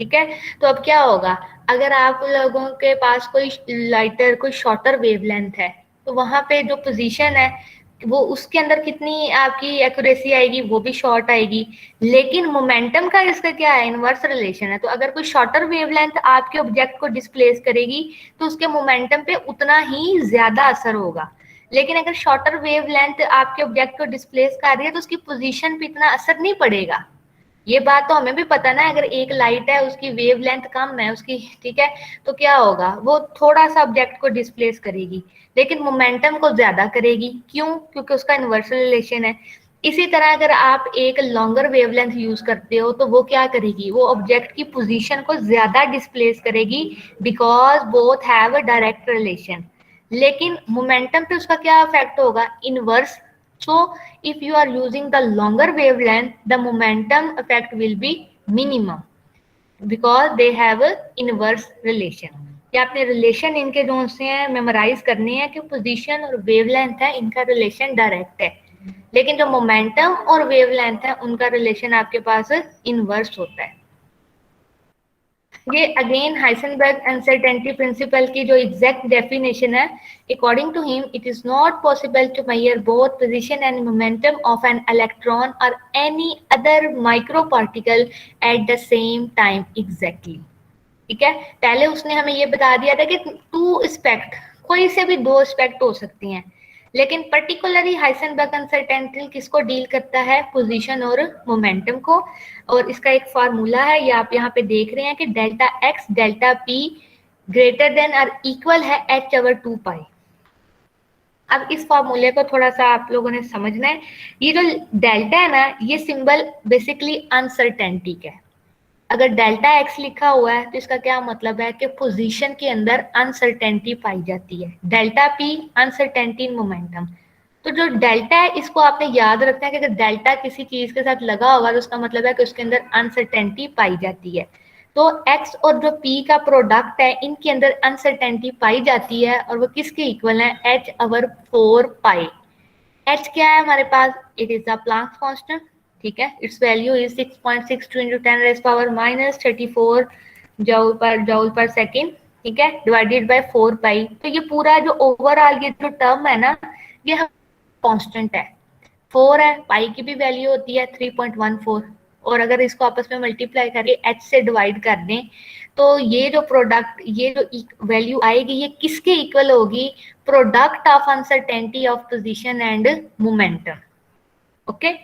ठीक है, तो अब क्या होगा, अगर आप लोगों के पास कोई लाइटर, कोई शॉर्टर वेवलेंथ है, तो वहां पे जो पोजीशन है वो उसके अंदर कितनी आपकी एक्यूरेसी आएगी, वो भी शॉर्ट आएगी। लेकिन मोमेंटम का इसका क्या है, इनवर्स रिलेशन है। तो अगर कोई शॉर्टर वेवलेंथ आपके ऑब्जेक्ट को डिस्प्लेस करेगी तो उसके मोमेंटम पे उतना ही ज्यादा असर होगा। लेकिन अगर शॉर्टर वेवलेंथ आपके ऑब्जेक्ट को डिस्प्लेस कर रही है तो उसकी पोजीशन पे इतना असर नहीं पड़ेगा। ये बात तो हमें भी पता ना, अगर एक लाइट है उसकी वेवलेंथ कम है उसकी, ठीक है, तो क्या होगा, वो थोड़ा सा ऑब्जेक्ट को डिस्प्लेस करेगी लेकिन मोमेंटम को ज्यादा करेगी। क्यों? क्योंकि उसका इनवर्स रिलेशन है। इसी तरह अगर आप एक लॉन्गर वेवलेंथ यूज करते हो तो वो क्या करेगी, वो ऑब्जेक्ट की पोजीशन को ज्यादा डिस्प्लेस करेगी, because both have a direct relation. लेकिन मोमेंटम पे उसका क्या इफेक्ट होगा, inverse. So if you are using the longer wavelength, the momentum effect will be minimum because they have a inverse relation. या आपने रिलेशन इनके जो से हैं मेमोराइज करने हैं कि पोजीशन और वेवलेंथ है इनका रिलेशन डायरेक्ट है, लेकिन जो मोमेंटम और वेवलेंथ है उनका रिलेशन आपके पास इनवर्स होता है। ये अगेन हाइसेनबर्ग अनसर्टेनिटी प्रिंसिपल की जो एग्जैक्ट डेफिनेशन है, according to him it is not possible to measure both position and momentum of an electron और any other micro particle at the same time exactly. ठीक है, पहले उसने हमें ये बता दिया था कि टू स्पेक्ट, कोई से भी दो स्पेक्ट हो सकती हैं, लेकिन पर्टिकुलरली हाइसेनबर्ग अनसर्टेनिटी किसको डील करता है, पोजीशन और मोमेंटम को। और इसका एक फार्मूला है, ये आप यहाँ पे देख रहे हैं कि delta x delta P greater than और इक्वल है h/2 पाई। अब इस फॉर्मूले को थोड़ा सा आप लोगों ने समझना है। ये जो डेल्टा है ना, ये सिंबल बेसिकली अनसर्टेनिटी का है। अगर डेल्टा एक्स लिखा हुआ है तो इसका क्या मतलब है कि पोजीशन के अंदर अनसर्टेनिटी पाई जाती है। Delta P uncertainty in momentum. तो जो डेल्टा है इसको आपने याद रखना है कि अगर डेल्टा किसी चीज के साथ लगा होगा तो उसका मतलब है कि उसके अंदर अनसर्टेनिटी पाई जाती है। तो एक्स और जो पी का प्रोडक्ट है इनके अंदर अनसर्टेनिटी पाई जाती है और वो किसके इक्वल है, h/4 पाई। h क्या है हमारे पास, it is the Planck's constant. ठीक है, its value is 6.62 into 10⁻⁻34 joule per second. ठीक है, डिवाइडेड बाय 4 पाई। तो ये पूरा जो ओवरऑल ये जो टर्म है ना, ये कांस्टेंट है। 4 है, पाई की भी वैल्यू होती है 3.14, और अगर इसको आपस में मल्टीप्लाई करके h से डिवाइड कर दें तो ये जो प्रोडक्ट, ये जो वैल्यू आएगी ये किसके इक्वल होगी, product of uncertainty of position and momentum. Okay,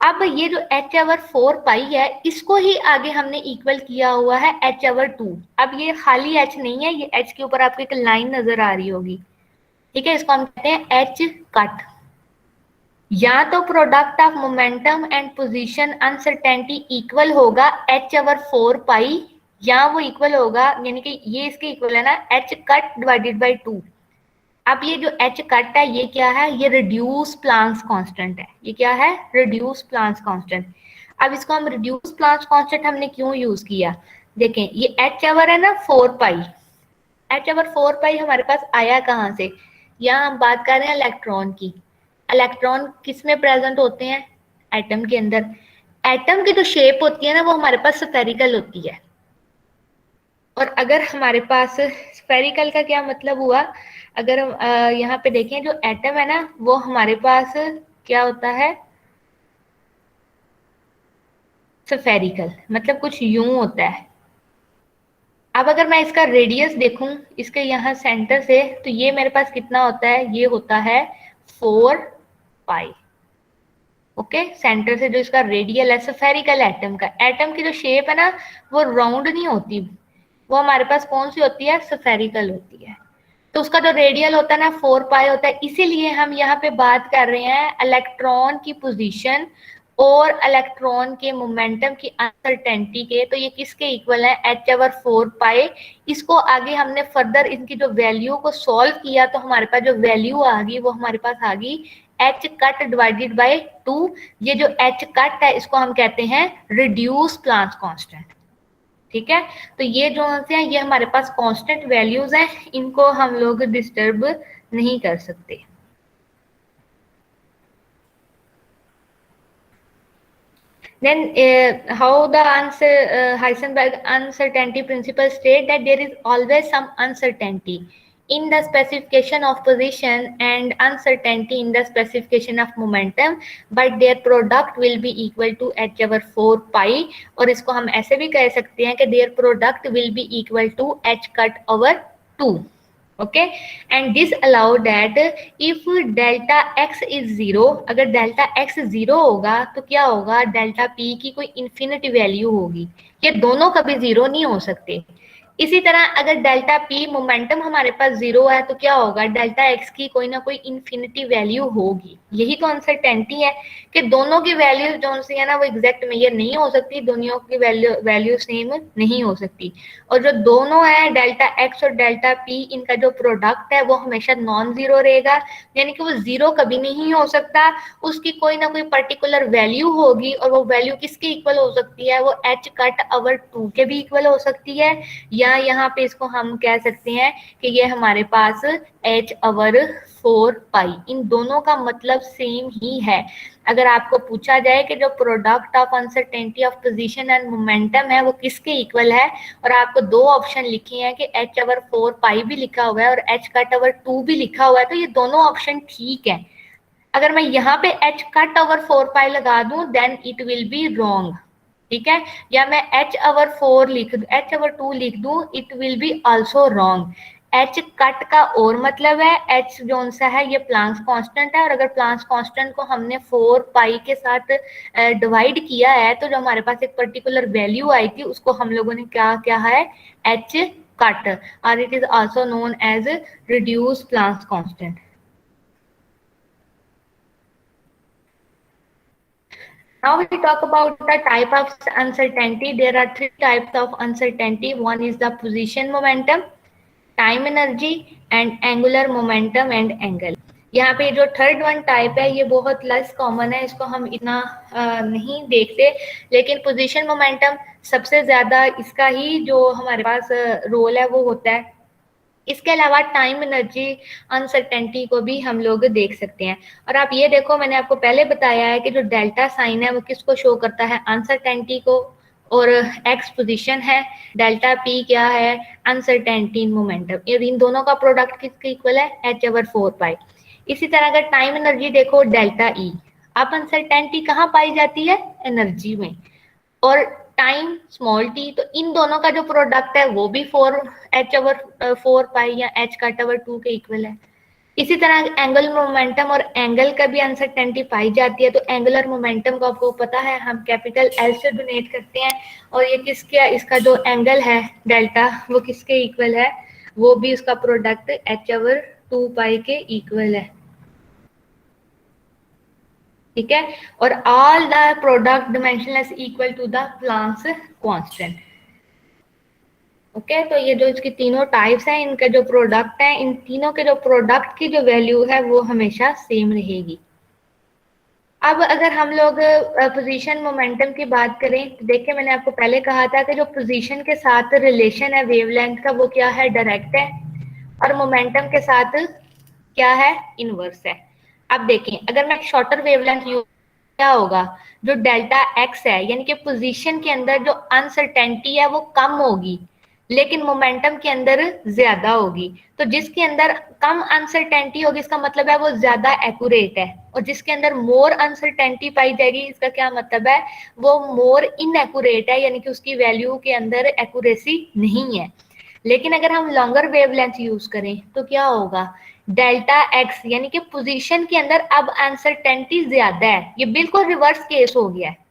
अब ये जो h/4 पाई है इसको ही आगे हमने इक्वल किया हुआ है h/2। अब ये खाली h नहीं है, ये h के ऊपर आपको एक लाइन नजर आ रही होगी। ठीक है, इसको हम कहते हैं h कट। या तो product of momentum and position uncertainty equal होगा h/4 पाई, या वो इक्वल होगा, यानी कि ये इसके इक्वल है ना, h कट डिवाइडेड बाय 2। अब ये जो h कट है ये क्या है, ये रिड्यूस प्लांक्स कांस्टेंट है। ये क्या है, रिड्यूस प्लांक्स कांस्टेंट। अब इसको हम रिड्यूस प्लांक्स कांस्टेंट हमने क्यों यूज किया, देखें ये h/, है ना 4 पाई। h/4 पाई हमारे पास आया कहाँ से, यहाँ हम बात कर रहे हैं इलेक्ट्रॉन की। इलेक्ट्रॉन किस में प्रेजेंट होते हैं, एटम के अंदर। एटम की जो शेप होती है ना वो हमारे पास स्फेरिकल होती है। और अगर हमारे पास स्फेरिकल का क्या मतलब हुआ, अगर यहाँ पे देखें जो एटम है ना वो हमारे पास क्या होता है, स्फेरिकल, मतलब कुछ यूं होता है। अब अगर मैं इसका रेडियस देखूं इसके यहाँ सेंटर से, तो ये मेरे पास कितना होता है, ये होता है 4 पाई। ओके, सेंटर से जो इसका रेडियल है, स्फेरिकल एटम का, एटम की जो शेप है ना वो राउंड नहीं होती, वो हमारे पास कौन सी होती है, स्फेरिकल होती है। तो उसका जो रेडियल होता है ना 4 पाई होता है। इसीलिए हम यहाँ पे बात कर रहे हैं इलेक्ट्रॉन की पोजीशन और इलेक्ट्रॉन के मोमेंटम की अनसर्टेनिटी के, तो ये किसके इक्वल है, h/4 पाई। इसको आगे हमने फर्दर इनकी जो वैल्यू को सॉल्व किया तो हमारे पास जो वैल्यू आ गई वो हमारे पास आ गई h कट डिवाइडेड बाय 2। ये जो h कट है इसको हम कहते हैं रिड्यूस प्लांक कांस्टेंट। ठीक है, तो ये जो है ये हमारे पास कांस्टेंट वैल्यूज हैं, इनको हम लोग डिस्टर्ब नहीं कर सकते। Then how the Heisenberg uncertainty principle state that there is always some uncertainty in the specification of position and uncertainty in the specification of momentum, but their product will be equal to h/4 पाई। और इसको हम ऐसे भी कह सकते हैं कि their product will be equal to h cut over 2। Okay, and this allow that if delta x is zero, अगर डेल्टा एक्स जीरो होगा तो क्या होगा, डेल्टा पी की कोई इन्फिनिटी वैल्यू होगी, ये दोनों कभी जीरो नहीं हो सकते। इसी तरह अगर डेल्टा पी मोमेंटम हमारे पास जीरो है तो क्या होगा, डेल्टा एक्स की कोई ना कोई इन्फिनिटी वैल्यू होगी। यही तो अनसर्टेनिटी है कि दोनों की वैल्यू जो सी है ना वो एग्जैक्ट मेजर नहीं हो सकती, दोनों की वैल्यू सेम नहीं हो सकती। और जो दोनों है डेल्टा एक्स और डेल्टा पी, इनका जो प्रोडक्ट है वो हमेशा नॉन जीरो रहेगा, यानी कि वो जीरो कभी नहीं हो सकता, उसकी कोई ना कोई पर्टिकुलर वैल्यू होगी। और वो वैल्यू किसके इक्वल हो सकती है, वो h कट ओवर 2 के भी इक्वल हो सकती है, या यहाँ पे इसको हम कह सकते हैं कि ये हमारे पास h/4 पाई। इन दोनों का मतलब सेम ही है। अगर आपको पूछा जाए कि जो product of uncertainty of position and momentum है वो किसके इक्वल है, और आपको दो ऑप्शन लिखे हैं कि h/4 पाई भी लिखा हुआ है और h कट ओवर 2 भी लिखा हुआ है, तो ये दोनों ऑप्शन ठीक है। अगर मैं यहाँ पे h कट ओवर 4 पाई लगा दूं then it will be wrong. ठीक है, या मैं h/4 लिख दूं, h/2 लिख दूं, it will be also wrong. h cut का और मतलब है h जोन सा है ये प्लांक्स कांस्टेंट है, और अगर प्लांक्स कांस्टेंट को हमने 4 पाई के साथ डिवाइड किया है तो जो हमारे पास एक पर्टिकुलर वैल्यू आई थी उसको हम लोगों ने क्या क्या है, h कट, और it is also known as reduce Planck's constant. Now we talk about the type of uncertainty. There are three types of uncertainty. One is the position momentum, time energy, and angular momentum and angle. यहाँ पे जो third one type है ये बहुत less common है, इसको हम इतना नहीं देखते, लेकिन पोजीशन मोमेंटम सबसे ज्यादा इसका ही जो हमारे पास रोल है वो होता है। इसके अलावा टाइम एनर्जी अनसर्टेनिटी को भी हम लोग देख सकते हैं। और आप ये देखो, मैंने आपको पहले बताया है कि जो डेल्टा साइन है वो किसको शो करता है, अनसर्टेनिटी को, और एक्स पोजीशन है, डेल्टा पी क्या है, अनसर्टेनिटी इन मोमेंटम। इन दोनों का प्रोडक्ट किसके इक्वल है, h/4 पाई। इसी तरह अगर टाइम एनर्जी देखो, डेल्टा ई। अब अनसर्टेनिटी कहाँ पाई जाती है, एनर्जी में, और टाइम स्मॉल टी, तो इन दोनों का जो प्रोडक्ट है वो भी 4h/4 पाई या h कट ओवर 2 के इक्वल है। इसी तरह एंगल मोमेंटम और एंगल का भी अनसर्टेनिटी पाई जाती है। तो एंगुलर मोमेंटम को आपको पता है हम कैपिटल एल से डोनेट करते हैं, और ये किसके, इसका जो एंगल है डेल्टा वो किसके इक्वल है, वो भी उसका प्रोडक्ट h/2 पाई के इक्वल है। ठीक है, और all the product dimensionless equal to the Planck's constant. Okay, तो ये जो इसकी तीनों टाइप्स हैं, इनका जो प्रोडक्ट है, इन तीनों के जो प्रोडक्ट की जो वैल्यू है वो हमेशा सेम रहेगी। अब अगर हम लोग पोजीशन मोमेंटम की बात करें तो देखिए, मैंने आपको पहले कहा था कि जो पोजीशन के साथ रिलेशन है वेवलेंथ का वो क्या है, डायरेक्ट है, और मोमेंटम के साथ क्या है, इनवर्स है। अब देखें, अगर मैं शॉर्टर वेवलेंथ यूज, क्या होगा, जो डेल्टा एक्स है यानी कि पोजीशन के अंदर जो अनसर्टेनिटी है वो कम होगी, लेकिन मोमेंटम के अंदर ज्यादा होगी। तो जिसके अंदर कम अनसर्टेनिटी होगी इसका मतलब है वो ज्यादा एक्यूरेट है, और जिसके अंदर मोर अनसर्टेनिटी पाई जाएगी इसका क्या मतलब है, वो मोर इनएक्यूरेट है, यानी कि उसकी वैल्यू के अंदर एक्यूरेसी नहीं है। लेकिन अगर हम लॉन्गर वेवलेंथ यूज करें तो क्या होगा, डेल्टा एक्स यानी कि पोजीशन के अंदर अब अनसर्टेनिटी ज्यादा है, ये बिल्कुल रिवर्स केस हो गया है।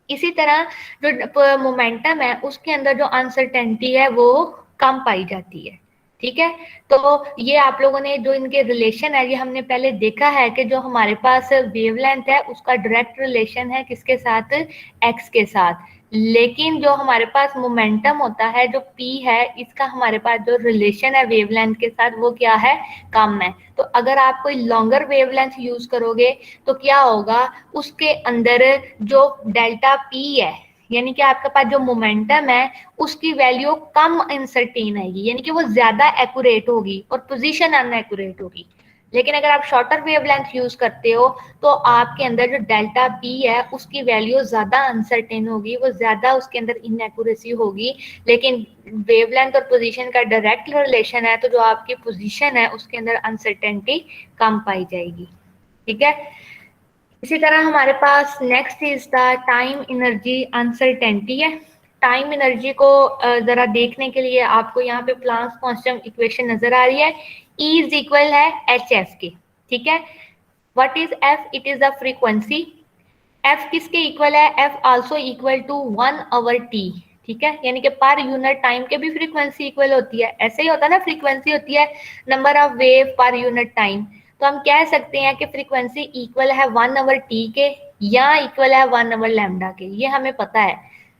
इसी तरह जो मोमेंटम है उसके अंदर जो अनसर्टेनिटी है वो कम पाई जाती है। ठीक है। तो ये आप लोगों ने जो इनके रिलेशन है, ये हमने पहले देखा है कि जो हमारे पास वेवलेंथ है उसका डायरेक्ट रिलेशन है किसके साथ, एक्स के साथ। लेकिन जो हमारे पास मोमेंटम होता है, जो p है, इसका हमारे पास जो रिलेशन है वेवलेंथ के साथ वो क्या है, कम है। तो अगर आप कोई लॉन्गर वेवलेंथ यूज करोगे तो क्या होगा, उसके अंदर जो डेल्टा p है, यानी कि आपके पास जो मोमेंटम है उसकी वैल्यू कम अनसर्टेन आएगी, यानी कि वो ज्यादा एक्यूरेट होगी और पोजीशन अनएक्यूरेट होगी। लेकिन अगर आप शॉर्टर वेवलेंथ यूज करते हो तो आपके अंदर जो डेल्टा पी है उसकी वैल्यू ज्यादा अनसर्टेन होगी, वो ज्यादा उसके अंदर इनएक्यूरेसी होगी। लेकिन वेवलेंथ और पोजीशन का डायरेक्ट रिलेशन है, तो जो आपकी पोजीशन है उसके अंदर अनसर्टेनिटी कम पाई जाएगी। ठीक है। इसी तरह हमारे पास next is the time energy uncertainty है। टाइम एनर्जी को जरा देखने के लिए आपको यहाँ पे प्लांक्स कांस्टेंट इक्वेशन नजर आ रही है। E इज इक्वल है एच एफ के। ठीक है। What is f, it is the frequency. F किसके इक्वल है, f also equal to 1/t। ठीक है, यानी कि पर यूनिट टाइम के भी फ्रीक्वेंसी इक्वल होती है। ऐसे ही होता है ना, फ्रीक्वेंसी होती है number of wave per unit time. तो हम कह सकते हैं कि फ्रीक्वेंसी इक्वल है 1/t के या इक्वल है 1/λ के, ये हमें पता है।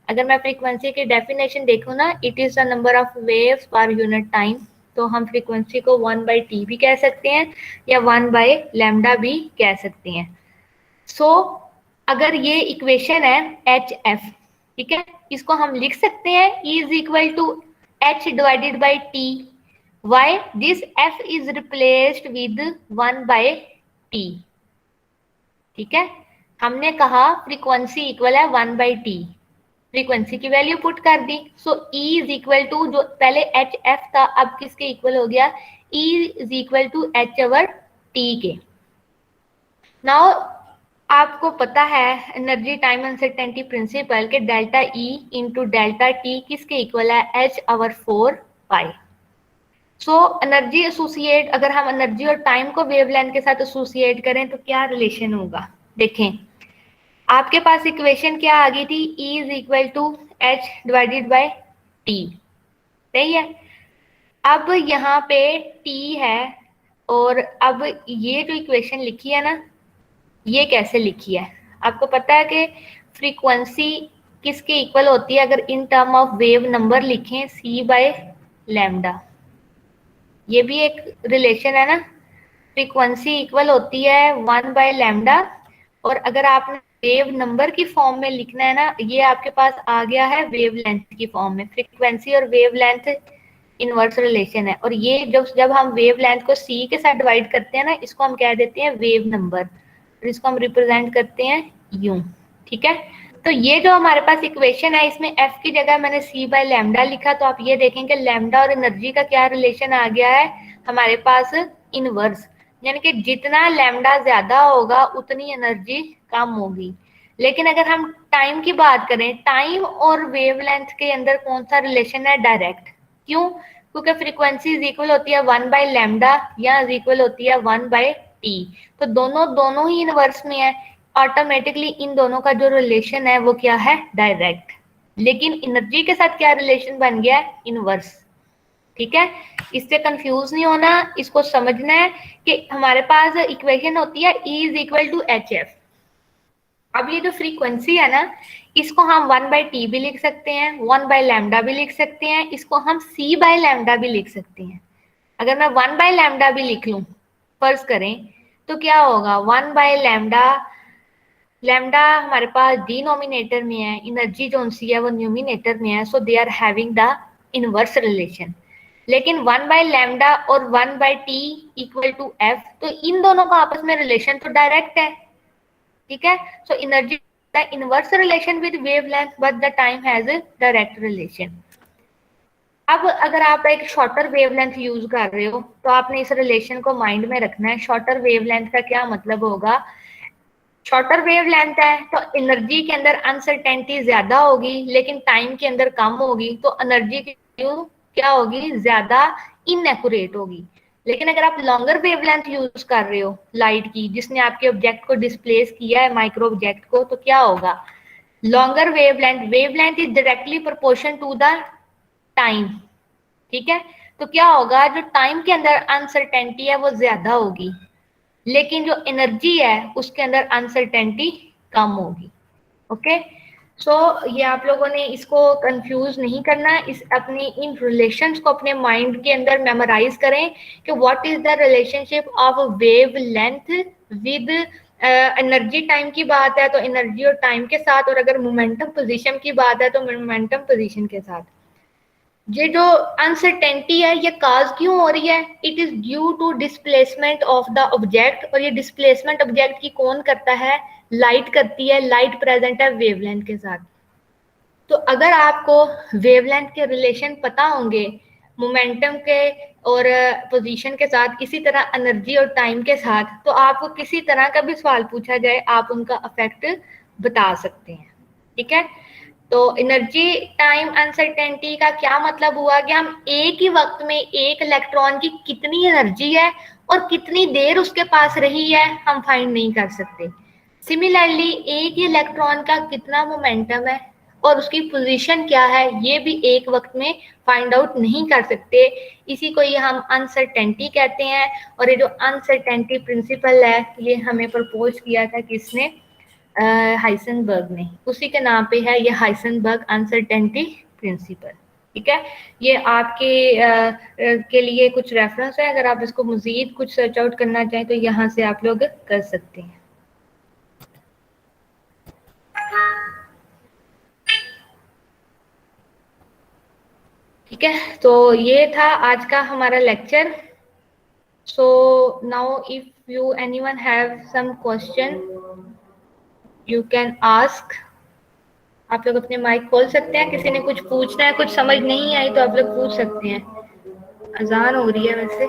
अगर मैं फ्रीक्वेंसी की डेफिनेशन देखूं ना, it is the number of waves per unit time, तो हम फ्रीक्वेंसी को 1/t भी कह सकते हैं या 1/λ भी कह सकते हैं। सो अगर ये इक्वेशन है एच एफ, ठीक है, इसको हम लिख सकते हैं E is equal to h divided by t. Why, this f is replaced with 1/t। ठीक है, हमने कहा फ्रीक्वेंसी इक्वल है 1/t, फ्रीक्वेंसी की वैल्यू पुट कर दी। सो E इज इक्वल टू, जो पहले एच एफ था अब किसके इक्वल हो गया, E is equal to h over t के। नाउ आपको पता है एनर्जी टाइम अनसर्टेनिटी प्रिंसिपल के delta e into delta t किसके इक्वल है, h over 4 pi. So energy associate, अगर हम एनर्जी और टाइम को वेवलेंथ के साथ एसोसिएट करें तो क्या रिलेशन होगा। देखें, आपके पास इक्वेशन क्या आ गई थी, E is equal to h divided by t. सही है। अब यहाँ पे T है, और अब ये जो इक्वेशन लिखी है ना, ये कैसे लिखी है। आपको पता है कि फ्रीक्वेंसी किसके इक्वल होती है, अगर in term of wave number लिखें, c/λ। ये भी एक रिलेशन है ना, फ्रीक्वेंसी इक्वल होती है 1/λ। और अगर आपने वेव नंबर की फॉर्म में लिखना है ना, ये आपके पास आ गया है वेवलेंथ की फॉर्म में। फ्रीक्वेंसी और वेवलेंथ इनवर्स रिलेशन है, और ये जब हम वेवलेंथ को c के साथ डिवाइड करते हैं ना, इसको हम कह देते हैं वेव नंबर, और इसको हम रिप्रेजेंट करते हैं यूं। ठीक है। तो ये जो हमारे पास इक्वेशन है, इसमें f की जगह मैंने c/λ लिखा, तो आप ये देखें कि लैम्डा और एनर्जी का क्या रिलेशन आ गया है हमारे पास, इनवर्स। यानी कि जितना लैम्डा ज्यादा होगा उतनी एनर्जी कम होगी। लेकिन अगर हम टाइम की बात करें, टाइम और वेवलेंथ के अंदर कौन सा रिलेशन है, डायरेक्ट। क्यों, क्योंकि फ्रीक्वेंसी इज इक्वल होती है 1/λ या इज इक्वल होती है 1/t। तो दोनों दोनों ही इनवर्स में है, ऑटोमेटिकली इन दोनों का जो रिलेशन है वो क्या है, डायरेक्ट। लेकिन एनर्जी के साथ क्या रिलेशन बन गया, इनवर्स। ठीक है, इससे कंफ्यूज नहीं होना, इसको समझना है कि हमारे पास इक्वेशन होती है E is equal to h f. अब ये जो फ्रीक्वेंसी है ना, इसको हम 1/t भी लिख सकते हैं, 1/λ भी लिख सकते हैं, इसको हम c/λ भी लिख सकते हैं। अगर मैं 1/λ भी लिख लूं, फर्ज करें, तो क्या होगा, 1/λ, लैम्डा हमारे पास डिनोमिनेटर में है, एनर्जी जो सी है वो न्यूमिनेटर में है, so they are having the inverse relation. लेकिन 1/λ और 1/t इक्वल टू एफ, तो इन दोनों का आपस में रिलेशन तो डायरेक्ट है। ठीक है, so energy the inverse relation with wavelength, but the time has a direct relation. अब अगर आप एक शॉर्टर वेवलेंथ यूज कर रहे हो तो आपने इस रिलेशन को माइंड में रखना है। शॉर्टर वेवलेंथ का क्या मतलब होगा, शॉर्टर वेवलेंथ है तो एनर्जी के अंदर अनसर्टेनिटी ज्यादा होगी लेकिन टाइम के अंदर कम होगी, तो एनर्जी की वैल्यू क्या होगी, ज्यादा इनएक्यूरेट होगी। लेकिन अगर आप लॉन्गर वेवलेंथ यूज कर रहे हो लाइट की, जिसने आपके ऑब्जेक्ट को डिस्प्लेस किया है, माइक्रो ऑब्जेक्ट को, तो क्या होगा, longer wavelength, wavelength is directly proportion to the time. ठीक है, तो क्या होगा, जो टाइम के अंदर अनसर्टेनिटी है वो ज्यादा होगी, लेकिन जो एनर्जी है उसके अंदर अनसर्टेनिटी कम होगी। ओके, सो ये आप लोगों ने इसको कंफ्यूज नहीं करना है, इस अपनी इन रिलेशंस को अपने माइंड के अंदर मेमोराइज करें कि what is the relationship of wave length with energy. Time की बात है तो एनर्जी और टाइम के साथ, और अगर मोमेंटम पोजीशन की बात है तो मोमेंटम पोजीशन के साथ। ये जो अनसर्टेनिटी है ये काज क्यों हो रही है, it is due to displacement of the object. और ये डिस्प्लेसमेंट ऑब्जेक्ट की कौन करता है, लाइट करती है, लाइट प्रेजेंट है वेवलेंथ के साथ। तो अगर आपको वेवलेंथ के रिलेशन पता होंगे मोमेंटम के और पोजीशन के साथ, इसी तरह एनर्जी और टाइम के साथ, तो आपको किसी तरह का भी सवाल पूछा जाए आप उनका इफेक्ट बता सकते हैं। ठीक है, तो एनर्जी टाइम अनसर्टेनिटी का क्या मतलब हुआ कि हम एक ही वक्त में एक इलेक्ट्रॉन की कितनी एनर्जी है और कितनी देर उसके पास रही है हम फाइंड नहीं कर सकते। सिमिलरली एक ही इलेक्ट्रॉन का कितना मोमेंटम है और उसकी पोजीशन क्या है ये भी एक वक्त में फाइंड आउट नहीं कर सकते। इसी को ये हम अनसर्टेनिटी कहते हैं। और ये जो अनसर्टेनिटी प्रिंसिपल है ये हमें प्रपोज किया था किसने, हाइसेनबर्ग ने, उसी के नाम पे है ये हाइसेनबर्ग अनसर्टेनिटी प्रिंसिपल। ठीक है, ये आपके के लिए कुछ रेफरेंस है, अगर आप इसको मजीद कुछ सर्च आउट करना चाहें तो यहाँ से आप लोग कर सकते हैं। ठीक है, तो ये था आज का हमारा lecture. So now if you anyone have some question you can ask. आप लोग अपने माइक खोल सकते हैं, किसी ने कुछ पूछना है, कुछ समझ नहीं आई तो आप लोग पूछ सकते हैं। अजान हो रही है वैसे।